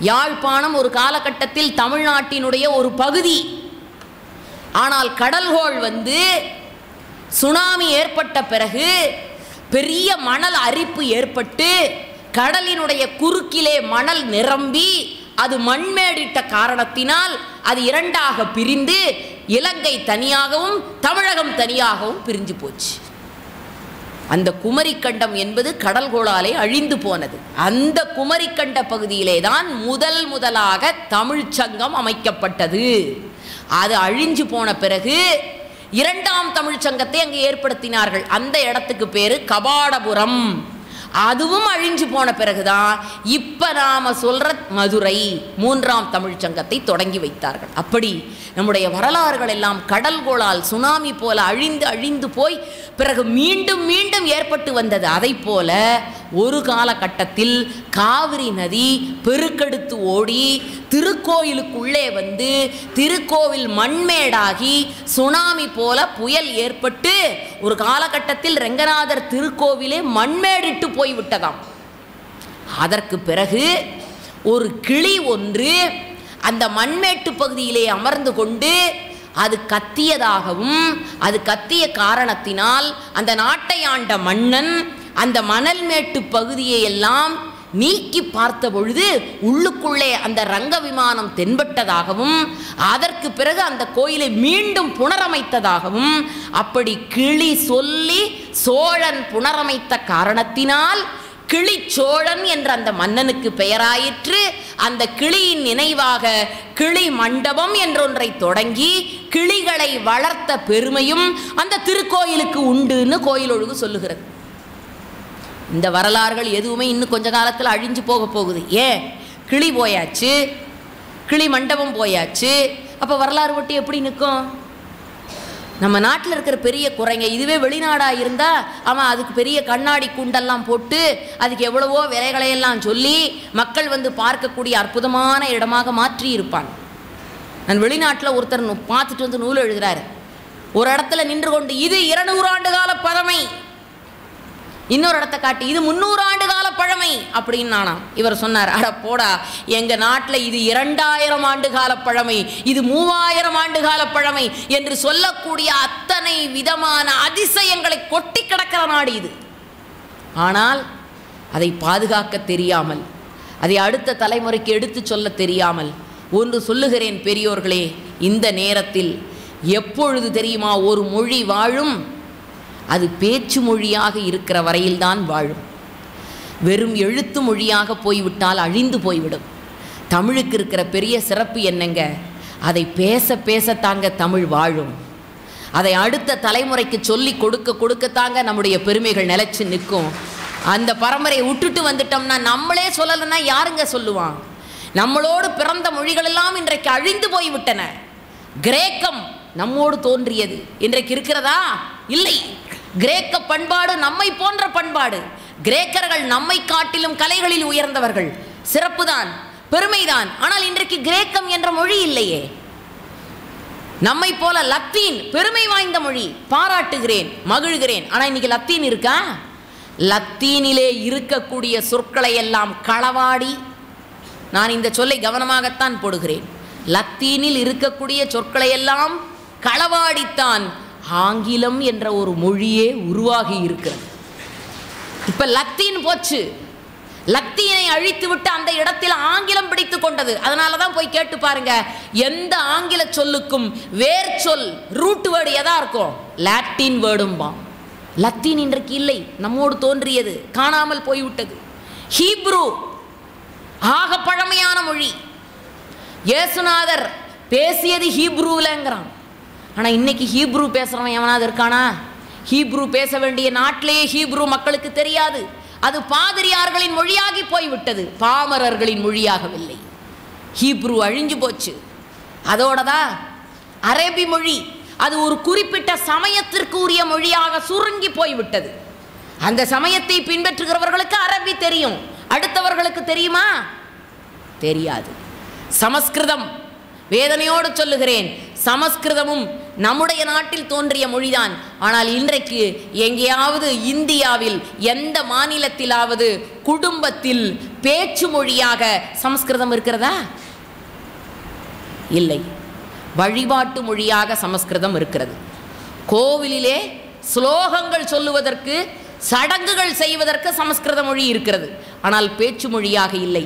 யாழ்ப்பாணம் ஒரு காலகட்டத்தில் தமிழ்நாட்டினுடைய ஒரு பகுதி. ஆனால் கடல்கோள் வந்து சுனாமி ஏற்பட்ட பிறகு பெரிய மணல் அரிப்பு ஏற்பட்டு கடலினுடைய குறுக்கிலே மணல் நிரம்பி அது மண்மேடிட்ட காரணத்தினால் அது இரண்டாக பிரிந்து இலங்கை தனியாகவும் தமிழகம் தனியாகவும் பிரிஞ்சு போச்சு. அந்த குமரிக்கண்டம் என்பது கடல்கோளாலே அழிந்து போனது. அந்த குமரிக்கண்ட பகுதியிலே தான் முதலாக தமிழ்ச்சங்கம் அமைக்கப்பட்டது. அது அழிஞ்சு போன பிறகு இரண்டாம் தமிழ்ச்சங்கத்தை அங்கே ஏற்படுத்தினார்கள். அந்த இடத்துக்கு பேரு கபாடபுரம். அதுவும் அழிஞ்சு போன பிறகுதான் இப்ப நாம சொல்ற மதுரை மூன்றாம் தமிழ்ச்சங்கத்தை தொடங்கி வைத்தார்கள். அப்படி நம்முடைய வரலாறுகள் எல்லாம் கடல்கோளால் சுனாமி போல அழிந்து போய் பிறகு மீண்டும் மீண்டும் ஏற்பட்டு வந்தது. அதை போல ஒரு காலகட்டத்தில் காவிரி நதி பெருக்கெடுத்து ஓடி திருக்கோயிலுக்குள்ளே வந்து திருக்கோவில் மண்மேடாகி சுனாமி போல புயல் ஏற்பட்டு ஒரு காலகட்டத்தில் ரெங்கநாதர் திருக்கோவிலே மண்மேடிட்டு போய்விட்டதாம். அதற்கு பிறகு ஒரு கிளி ஒன்று அந்த மண்மேட்டு பகுதியிலே அமர்ந்து கொண்டு அது கத்தியதாகவும், அது கத்திய காரணத்தினால் அந்த நாட்டை ஆண்ட மன்னன் அந்த மணல் மேட்டு பகுதியை எல்லாம் நீக்கி பார்த்த பொழுது உள்ளுக்குள்ளே அந்த ரங்க விமானம் தென்பட்டதாகவும், அதற்கு பிறகு அந்த கோயிலை மீண்டும் புனரமைத்ததாகவும், அப்படி கிளி சொல்லி சோழன் புனரமைத்த காரணத்தினால் கிளிச்சோழன் என்ற அந்த மன்னனுக்கு பெயராயிற்று. அந்த கிளியின் நினைவாக கிளி மண்டபம் என்றொன்றை தொடங்கி கிளிகளை வளர்த்த பெருமையும் அந்த திருக்கோயிலுக்கு உண்டுன்னு கோயில் ஒழுங்கு சொல்லுகிறது. இந்த வரலாறுகள் எதுவுமே இன்னும் கொஞ்ச காலத்தில் அழிஞ்சு போக போகுது. ஏன்? கிளி போயாச்சு, கிளி மண்டபம் போயாச்சு, அப்போ வரலாறு ஒட்டி எப்படி நிற்கும்? நம்ம நாட்டில் இருக்கிற பெரிய குறைங்க, இதுவே வெளிநாடாக இருந்தால் அவன் அதுக்கு பெரிய கண்ணாடி கூண்டெல்லாம் போட்டு அதுக்கு எவ்வளவோ விலைகளையெல்லாம் சொல்லி மக்கள் வந்து பார்க்கக்கூடிய அற்புதமான இடமாக மாற்றி இருப்பான். நான் வெளிநாட்டில் ஒருத்தர் பார்த்துட்டு வந்து நூல் எழுதுகிறார். ஒரு இடத்துல நின்று கொண்டு இது 200 ஆண்டு கால பழமை, இன்னொரு இடத்த காட்டி இது 300 ஆண்டு கால பழமை அப்படின்னு நானாம். இவர் சொன்னார், அட போடா, எங்கள் நாட்டில் இது 2000 ஆண்டு கால பழமை, இது 3000 ஆண்டு கால பழமை என்று சொல்லக்கூடிய அத்தனை விதமான அதிசயங்களை கொட்டி கிடக்கிற நாடு இது. ஆனால் அதை பாதுகாக்க தெரியாமல், அதை அடுத்த தலைமுறைக்கு எடுத்து சொல்ல தெரியாமல், ஒன்று சொல்லுகிறேன் பெரியோர்களே, இந்த நேரத்தில் எப்பொழுது தெரியுமா ஒரு மொழி வாழும்? அது பேச்சு மொழியாக இருக்கிற வரையில்தான் வாழும். வெறும் எழுத்து மொழியாக போய்விட்டால் அழிந்து போய்விடும். தமிழுக்கு இருக்கிற பெரிய சிறப்பு என்னங்க? அதை பேச பேசத்தாங்க தமிழ் வாழும். அதை அடுத்த தலைமுறைக்கு சொல்லி கொடுக்கத்தாங்க நம்முடைய பெருமைகள் நிலைச்சு நிற்கும். அந்த பரம்பரையை விட்டுட்டு வந்துட்டோம்னா, நம்மளே சொல்லலைன்னா யாருங்க சொல்லுவான்? நம்மளோடு பிறந்த மொழிகளெல்லாம் இன்றைக்கு அழிந்து போய்விட்டன. கிரேக்கம் நம்மோடு தோன்றியது, இன்றைக்கு இருக்கிறதா? இல்லை. கிரேக்க பண்பாடு நம்மை போன்ற பண்பாடு. கிரேக்கர்கள் நம்மை காட்டிலும் கலைகளில் உயர்ந்தவர்கள். சிறப்புதான், பெருமைதான். ஆனால் இன்றைக்கு கிரேக்கம் என்ற மொழி இல்லையே. நம்மை போல லத்தீன் பெருமை வாய்ந்த மொழி, பாராட்டுகிறேன், மகிழ்கிறேன். ஆனால் இன்னைக்கு லத்தீன் இருக்கா? லத்தீனிலே இருக்கக்கூடிய சொற்களை எல்லாம் களவாடி, நான் இந்த சொல்லை கவனமாகத்தான் போடுகிறேன், லத்தீனில் இருக்கக்கூடிய சொற்களை எல்லாம் களவாடித்தான் ஆங்கிலம் என்ற ஒரு மொழியே உருவாகி இருக்கிறது. இப்ப லத்தீன் போச்சு, லத்தீனை அழித்து விட்டு அந்த இடத்தில் ஆங்கிலம் பிடித்து கொண்டது. அதனால தான் போய் கேட்டு பாருங்க, எந்த ஆங்கில சொல்லுக்கும் வேர் சொல் ரூட் வேர்டு எதா இருக்கும்? லாட்டின் வேர்டும்பாம். லத்தீன் இன்றைக்கு இல்லை, நம்மோடு தோன்றியது, காணாமல் போய்விட்டது. ஹீப்ரு ஆக பழமையான மொழி. இயேசுநாதர் பேசியது ஹீப்ரூலங்கிறான். ஆனால் இன்னைக்கு ஹீப்ரு பேசுகிறவன் எவனாவது இருக்கானா? ஹீப்ரு பேச வேண்டிய நாட்டிலேயே ஹீப்ரு மக்களுக்கு தெரியாது. அது பாதிரியார்களின் மொழியாகி போய்விட்டது, பாமரர்களின் மொழியாகவில்லை. ஹீப்ரு அழிஞ்சு போச்சு. அதோடதான் அரபி மொழி, அது ஒரு குறிப்பிட்ட சமயத்திற்கு உரிய மொழியாக சுருங்கி போய்விட்டது. அந்த சமயத்தை பின்பற்றுகிறவர்களுக்கு அரபி தெரியும், அடுத்தவர்களுக்கு தெரியுமா? தெரியாது. சமஸ்கிருதம், வேதனையோடு சொல்லுகிறேன், சமஸ்கிருதமும் நம்முடைய நாட்டில் தோன்றிய மொழிதான். ஆனால் இன்றைக்கு எங்கேயாவது இந்தியாவில் எந்த மாநிலத்திலாவது குடும்பத்தில் பேச்சு மொழியாக சமஸ்கிருதம் இருக்கிறதா? இல்லை. வழிபாட்டு மொழியாக சமஸ்கிருதம் இருக்கிறது. கோவிலிலே ஸ்லோகங்கள் சொல்லுவதற்கு, சடங்குகள் செய்வதற்கு சமஸ்கிருத மொழி இருக்கிறது. ஆனால் பேச்சு மொழியாக இல்லை.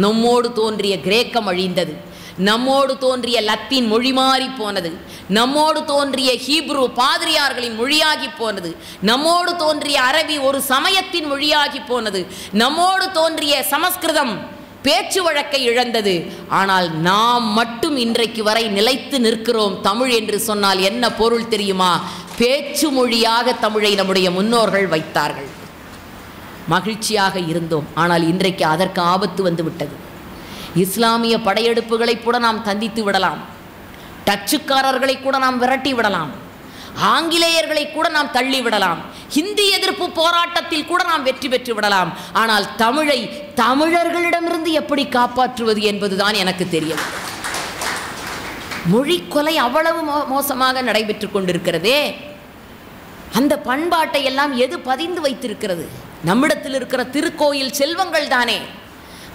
நம்மோடு தோன்றிய கிரேக்கம் அழிந்தது, நம்மோடு தோன்றிய லத்தீன் மொழி மாறி போனது, நம்மோடு தோன்றிய ஹீப்ரு பாதிரியார்களின் மொழியாகி போனது, நம்மோடு தோன்றிய அரபி ஒரு சமயத்தின் மொழியாகி போனது, நம்மோடு தோன்றிய சமஸ்கிருதம் பேச்சு வழக்கை இழந்தது. ஆனால் நாம் மட்டும் இன்றைக்கு வரை நிலைத்து நிற்கிறோம். தமிழ் என்று சொன்னால் என்ன பொருள் தெரியுமா? பேச்சு மொழியாக தமிழை நம்முடைய முன்னோர்கள் வைத்தார்கள். மகிழ்ச்சியாக இருந்தோம். ஆனால் இன்றைக்கு அதற்கு ஆபத்து வந்து விட்டது. இஸ்லாமிய படையெடுப்புகளை கூட நாம் தந்தித்து விடலாம், டச்சுக்காரர்களை கூட நாம் விரட்டி விடலாம். ஆங்கிலேயர்களை கூட நாம் தள்ளி விடலாம், ஹிந்தி எதிர்ப்பு போராட்டத்தில் கூட நாம் வெற்றி பெற்று விடலாம். ஆனால் தமிழை தமிழர்களிடமிருந்து எப்படி காப்பாற்றுவது என்பதுதான் எனக்கு தெரியும். மொழி கொலை அவ்வளவு மோசமாக நடைபெற்று கொண்டிருக்கிறதே. அந்த பண்பாட்டை எல்லாம் எது பதிந்து வைத்திருக்கிறது? நம்மிடத்தில் இருக்கிற திருக்கோயில் செல்வங்கள் தானே.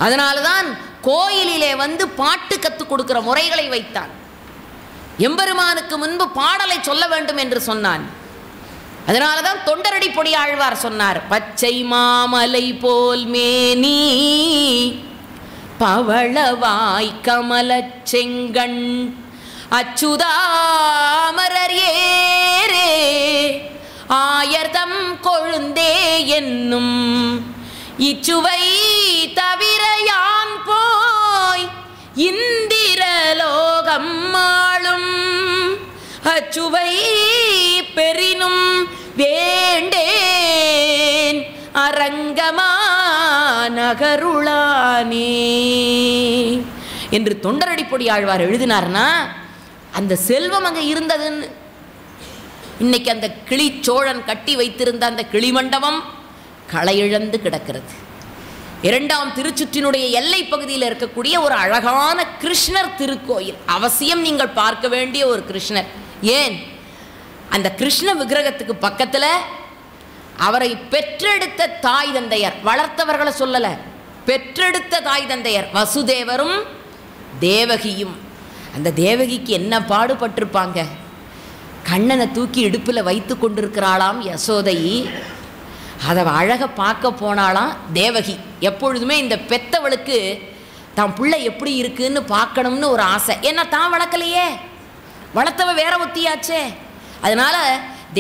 அதனால்தான் கோயிலிலே வந்து பாட்டு கற்றுக் கொடுக்கிற முறைகளை வைத்தான். எம்பெருமானுக்கு முன்பு பாடலை சொல்ல வேண்டும் என்று சொன்னான். அதனால்தான் தொண்டரடி பொடி ஆழ்வார் சொன்னார், பச்சை மாமலை போல் மேனி பவளவாய் கமலச் செங்கண் அச்சுதாமரர் ஏரே ஆயர்தம் கொழுந்தே என்னும் இச்சுவை தவிர யான் போய் இந்திரலோகம் ஆளும் அச்சுவை பெரினும் வேண்டேன் அரங்கமா நகருளானே என்று தொண்டரடிப்பொடி ஆழ்வார் எழுதினார்னா அந்த செல்வம் அங்கே இருந்ததுன்னு. இன்னைக்கு அந்த கிளி சோழன் கட்டி வைத்திருந்த அந்த கிளிமண்டபம் களையிழந்து கிடக்கிறது. இரண்டாம் திருச்சுற்றினுடைய எல்லை பகுதியில் இருக்கக்கூடிய ஒரு அழகான கிருஷ்ணர் திருக்கோயில், அவசியம் நீங்கள் பார்க்க வேண்டிய ஒரு கிருஷ்ணர். ஏன், அந்த கிருஷ்ண விக்கிரகத்துக்கு பக்கத்தில் அவரை பெற்றெடுத்த தாய் தந்தையர், வளர்த்தவர்களை சொல்லல, பெற்றெடுத்த தாய் தந்தையர் வசுதேவரும் தேவகியும். அந்த தேவகிக்கு என்ன பாடுபட்டிருப்பாங்க. கண்ணனை தூக்கி இடுப்பில் வைத்து கொண்டிருக்கிறாளாம் யசோதை. அதை அழக பார்க்க போனாலாம் தேவகி. எப்பொழுதுமே இந்த பெத்தவளுக்கு தான் பிள்ளை எப்படி இருக்குன்னு பார்க்கணும்னு ஒரு ஆசை. ஏன்னா தான் வளர்க்கலையே, வளர்த்தவ வேற ஒத்தியாச்சே. அதனால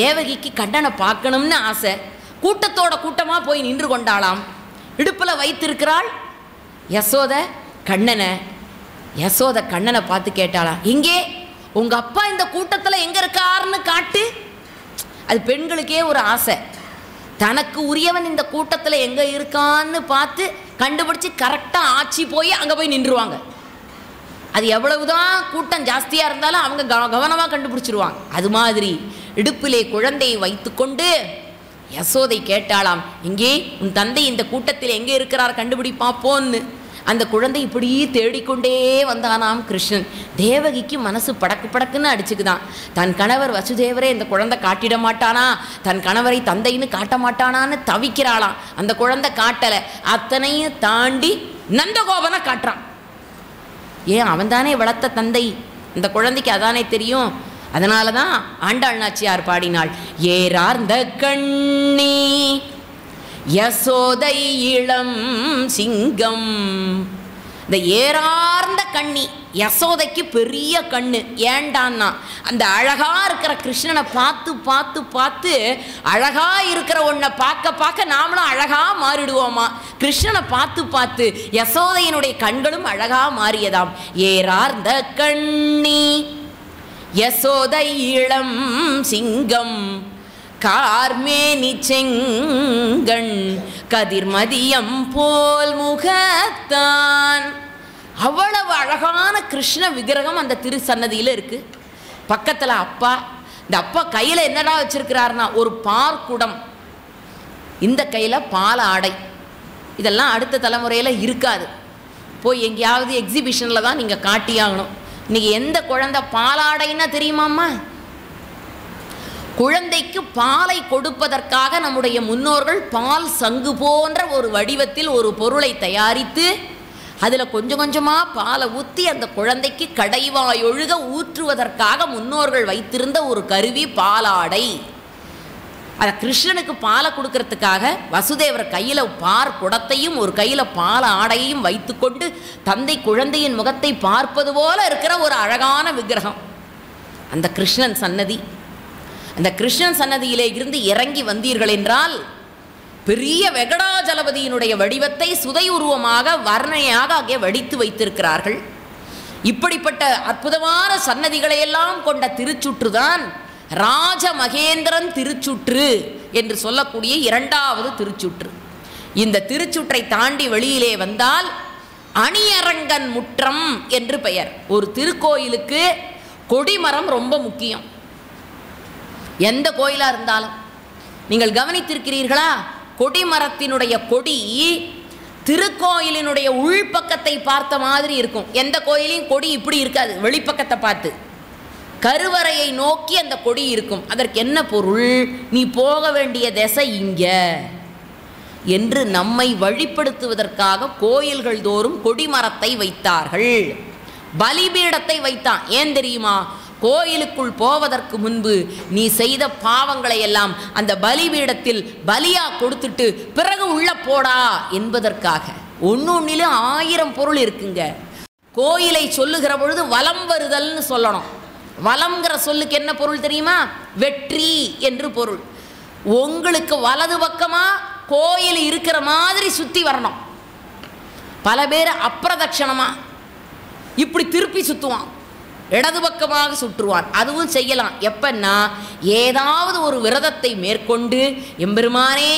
தேவகிக்கு கண்ணனை பார்க்கணும்னு ஆசை. கூட்டத்தோட கூட்டமாக போய் நின்று கொண்டாளாம். இடுப்பில் வைத்திருக்கிறாள் யசோத கண்ணனை. யசோத கண்ணனை பார்த்து கேட்டாளா, இங்கே உங்கள் அப்பா இந்த கூட்டத்தில் எங்கே இருக்காருன்னு காட்டு. அது பெண்களுக்கே ஒரு ஆசை. தனக்கு உரியவன் இந்த கூட்டத்தில் எங்கே இருக்கான்னு பார்த்து கண்டுபிடிச்சி கரெக்டாக ஆட்சி போய் அங்கே போய் நின்றுவாங்க. அது எவ்வளவுதான் கூட்டம் ஜாஸ்தியாக இருந்தாலும் அவங்க கவனமாக கண்டுபிடிச்சிருவாங்க. அது மாதிரி இடுப்பிலே குழந்தையை வைத்துக்கொண்டு யசோதை கேட்டாளாம், இங்கே உன் தந்தை இந்த கூட்டத்தில் எங்கே இருக்கிறார் கண்டுபிடி பார்ப்போன்னு. அந்த குழந்தை இப்படி தேடிக்கொண்டே வந்தானாம் கிருஷ்ணன். தேவகிக்கு மனசு படக்கு படக்குன்னு அடிச்சுக்குதான். தன் கணவர் வசுதேவரே இந்த குழந்தை காட்டிட மாட்டானா, தன் கணவரை தந்தைன்னு காட்ட மாட்டானான்னு தவிக்கிறாளாம். அந்த குழந்தை காட்டலை. அத்தனையும் தாண்டி நந்தகோபனை காட்டுறான். ஏன், அவன் தானே வளர்த்த தந்தை, இந்த குழந்தைக்கு அதானே தெரியும். அதனால தான் ஆண்டாள் நாச்சியார் பாடினாள், ஏறார்ந்த கண்ணி யசோதை இளம் சிங்கம். இந்த ஏறார்ந்த கண்ணி யசோதைக்கு பெரிய கண்ணு. ஏண்டான்னா அந்த அழகா இருக்கிற கிருஷ்ணனை பார்த்து பார்த்து பார்த்து அழகா இருக்கிற ஒன்றை பார்க்க பார்க்க நாமளும் அழகா மாறிடுவோமா. கிருஷ்ணனை பார்த்து பார்த்து யசோதையினுடைய கண்களும் அழகா மாறியதாம். ஏறார்ந்த கண்ணி யசோதை இளம் சிங்கம் கார்மேனி செங்கண் கதிர்மதியம் போல் முகத்தான். அவ்வளவு அழகான கிருஷ்ண விக்கிரகம் அந்த திருசன்னதியில் இருக்கு. பக்கத்தில் அப்பா. இந்த அப்பா கையில் என்னடா வச்சிருக்கிறாருன்னா ஒரு பார்க்குடம், இந்த கையில் பால ஆடை. இதெல்லாம் அடுத்த தலைமுறையில் இருக்காது. போய் எங்கேயாவது எக்ஸிபிஷனில் தான் நீங்கள் காட்டியாகணும். இன்னைக்கு எந்த குழந்தை பாலாடைன்னா தெரியுமாம்மா? குழந்தைக்கு பாலை கொடுப்பதற்காக நம்முடைய முன்னோர்கள் பால் சங்கு போன்ற ஒரு வடிவத்தில் ஒரு பொருளை தயாரித்து அதில் கொஞ்சம் கொஞ்சமாக பாலை ஊற்றி அந்த குழந்தைக்கு கடைவாயொழுக ஊற்றுவதற்காக முன்னோர்கள் வைத்திருந்த ஒரு கருவி பாலாடை. அதை கிருஷ்ணனுக்கு பாலை கொடுக்கறதுக்காக வசுதேவர் கையில் பார் குடத்தையும் ஒரு கையில் பால் ஆடையையும் வைத்துக்கொண்டு தந்தை குழந்தையின் முகத்தை பார்ப்பது போல இருக்கிற ஒரு அழகான விக்கிரகம் அந்த கிருஷ்ணன் சன்னதி. அந்த கிருஷ்ணன் சன்னதியிலே இருந்து இறங்கி வந்தீர்கள் என்றால் பெரிய வெங்கடாஜலபதியினுடைய வடிவத்தை சுதை உருவமாக வர்ணையாக அங்கே வடித்து வைத்திருக்கிறார்கள். இப்படிப்பட்ட அற்புதமான சன்னதிகளையெல்லாம் கொண்ட திருச்சுற்றுதான் ராஜமகேந்திரன் திருச்சுற்று என்று சொல்லக்கூடிய இரண்டாவது திருச்சுற்று. இந்த திருச்சுற்றை தாண்டி வெளியிலே வந்தால் அணியரங்கன் முற்றம் என்று பெயர். ஒரு திருக்கோயிலுக்கு கொடிமரம் ரொம்ப முக்கியம். எந்த கோயிலாக இருந்தாலும் நீங்கள் கவனித்திருக்கிறீர்களா? கொடிமரத்தினுடைய கொடி திருக்கோயிலினுடைய உள்பக்கத்தை பார்த்த மாதிரி இருக்கும். எந்த கோயிலையும் கொடி இப்படி இருக்காது, வெளிப்பக்கத்தை பார்த்து கருவறையை நோக்கி அந்த கொடி இருக்கும். அதற்கு என்ன பொருள்? நீ போக வேண்டிய திசை இங்க என்று நம்மை வழிப்படுத்துவதற்காக கோயில்கள் தோறும் கொடிமரத்தை வைத்தார்கள். பலிபீடத்தை வைத்தான். ஏன் தெரியுமா? கோயிலுக்குள் போவதற்கு முன்பு நீ செய்த பாவங்களை எல்லாம் அந்த பலிபீடத்தில் பலியா கொடுத்துட்டு பிறகு உள்ள போடா என்பதற்காக. ஒன்னொன்னிலும் 1000 பொருள் இருக்குங்க. கோயிலை சொல்லுகிற பொழுது வலம் வருதல்னு சொல்லணும். வலம்ங்கிற சொல்லுக்கு என்ன பொருள் தெரியுமா? வெற்றி என்று பொருள். உங்களுக்கு வலது பக்கமா கோயில் இருக்கிற மாதிரி சுத்தி வரணும். பல பேர் அப்பிரதட்சணமா இப்படி திருப்பி சுத்துவான், இடது பக்கமாக சுற்றுவான். அதுவும் செய்யலாம். எப்பன்னா ஏதாவது ஒரு விரதத்தை மேற்கொண்டு, எம்பெருமானே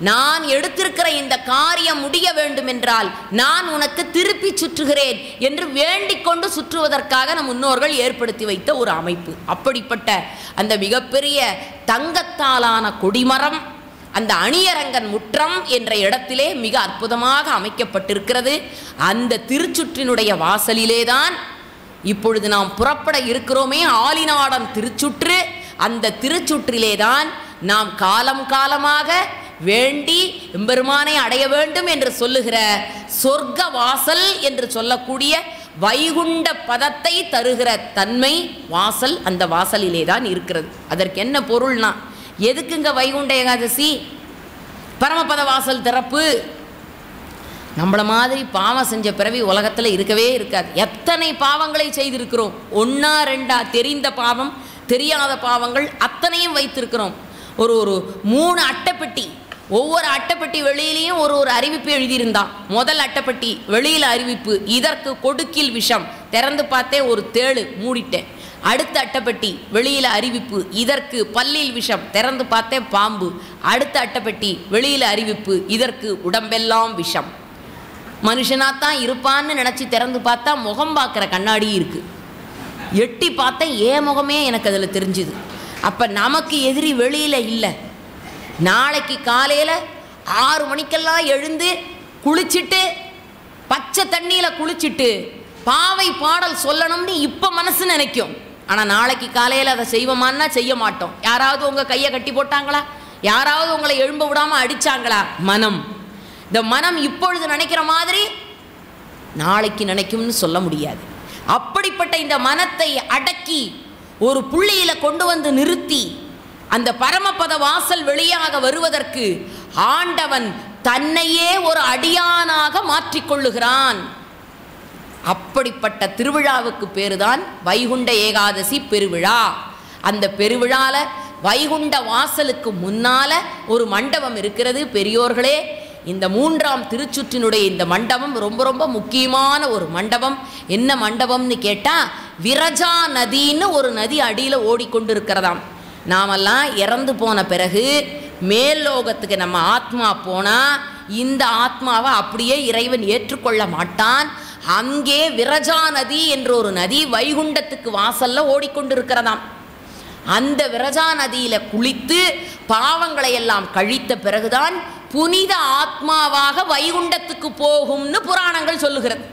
நான் எடுத்திருக்கிற இந்த காரியம் முடிய வேண்டும் என்றால் நான் உனக்கு திருப்பி சுற்றுகிறேன் என்று வேண்டிக் கொண்டு சுற்றுவதற்காக நம் முன்னோர்கள் ஏற்படுத்தி வைத்த ஒரு அமைப்பு. அப்படிப்பட்ட அந்த மிகப்பெரிய தங்கத்தாலான கொடிமரம் அந்த அணியரங்கன் முற்றம் என்ற இடத்திலே மிக அற்புதமாக அமைக்கப்பட்டிருக்கிறது. அந்த திருச்சுற்றினுடைய வாசலிலேதான் இப்பொழுது நாம் புறப்பட இருக்கிறோமே, ஆலிநாடன் திருச்சுற்று. அந்த திருச்சுற்றிலேதான் நாம் காலம் காலமாக வேண்டி எம்பெருமானை அடைய வேண்டும் என்று சொல்லுகிற சொர்க்க வாசல் என்று சொல்லக்கூடிய வைகுண்ட பதத்தை தருகிற தன்மை வாசல் அந்த வாசலிலே தான் இருக்கிறது. அதற்கு என்ன பொருள்னா, எதுக்குங்க வைகுண்ட ஏகாதசி பரமபத வாசல் திறப்பு? நம்மள மாதிரி பாவம் செஞ்ச பிறவி உலகத்தில் இருக்கவே இருக்காது. எத்தனை பாவங்களை செய்திருக்கிறோம். 1 2 தெரிந்த பாவம், தெரியாத பாவங்கள் அத்தனையும் வைத்திருக்கிறோம். ஒரு 3 அட்டைப்பெட்டி, ஒவ்வொரு அட்டைப்பெட்டி வெளியிலையும் ஒரு அறிவிப்பு எழுதியிருந்தான். முதல் அட்டைப்பெட்டி வெளியில் அறிவிப்பு, இதற்கு கொடுக்கில் விஷம், திறந்து பார்த்தே ஒரு தேளு, மூடிட்டேன். அடுத்த அட்டைப்பெட்டி வெளியில் அறிவிப்பு, இதற்கு பல்லில் விஷம், திறந்து பார்த்தே பாம்பு. அடுத்த அட்டைப்பெட்டி வெளியில் அறிவிப்பு, இதற்கு உடம்பெல்லாம் விஷம். மனுஷனாத்தான் இருப்பான்னு நினச்சி திறந்து பார்த்தா முகம் பார்க்குற கண்ணாடி இருக்குது. எட்டி பார்த்தேன், ஏன் முகமே எனக்கு அதில் தெரிஞ்சுது. அப்போ நமக்கு எதிரி வெளியில் இல்லை. நாளைக்கு காலையில் 6 மணிக்கெல்லாம் எழுந்து குளிச்சுட்டு பச்சை தண்ணியில் குளிச்சுட்டு பாவை பாடல் சொல்லணும்னு இப்போ மனசு நினைக்கும். ஆனால் நாளைக்கு காலையில் அதை செய்வோமான்னா செய்ய மாட்டோம். யாராவது உங்கள் கையை கட்டி போட்டாங்களா? யாராவது உங்களை எழும்ப விடாமல் அடித்தாங்களா? மனம், இந்த மனம் இப்பொழுது நினைக்கிற மாதிரி நாளைக்கு நினைக்கும்னு சொல்ல முடியாது. அப்படிப்பட்ட இந்த மனத்தை அடக்கி ஒரு புள்ளியில் கொண்டு வந்து நிறுத்தி அந்த பரமபத வாசல் வெளியாக வருவதற்கு ஆண்டவன் தன்னையே ஒரு அடியானாக மாற்றிக்கொள்ளுகிறான். அப்படிப்பட்ட திருவிழாவுக்கு பேருதான் வைகுண்ட ஏகாதசி பெருவிழா. அந்த பெருவிழால வைகுண்ட வாசலுக்கு முன்னால ஒரு மண்டபம் இருக்கிறது. பெரியோர்களே, இந்த 3ஆம் திருச்சுற்றினுடைய இந்த மண்டபம் ரொம்ப ரொம்ப முக்கியமான ஒரு மண்டபம். என்ன மண்டபம்னு கேட்டால், விரஜா நதின்னு ஒரு நதி அடியில் ஓடிக்கொண்டிருக்கிறதாம். நாமெல்லாம் இறந்து போன பிறகு மேல்லோகத்துக்கு நம்ம ஆத்மா போனால் இந்த ஆத்மாவை அப்படியே இறைவன் ஏற்றுக்கொள்ள மாட்டான். அங்கே விரஜா நதி என்ற ஒரு நதி வைகுண்டத்துக்கு வாசல்ல ஓடிக்கொண்டிருக்கிறதாம். அந்த விரஜா நதியில் குளித்து பாவங்களை எல்லாம் கழித்த பிறகுதான் புனித ஆத்மாவாக வைகுண்டத்துக்கு போகும்னு புராணங்கள் சொல்லுகிறது.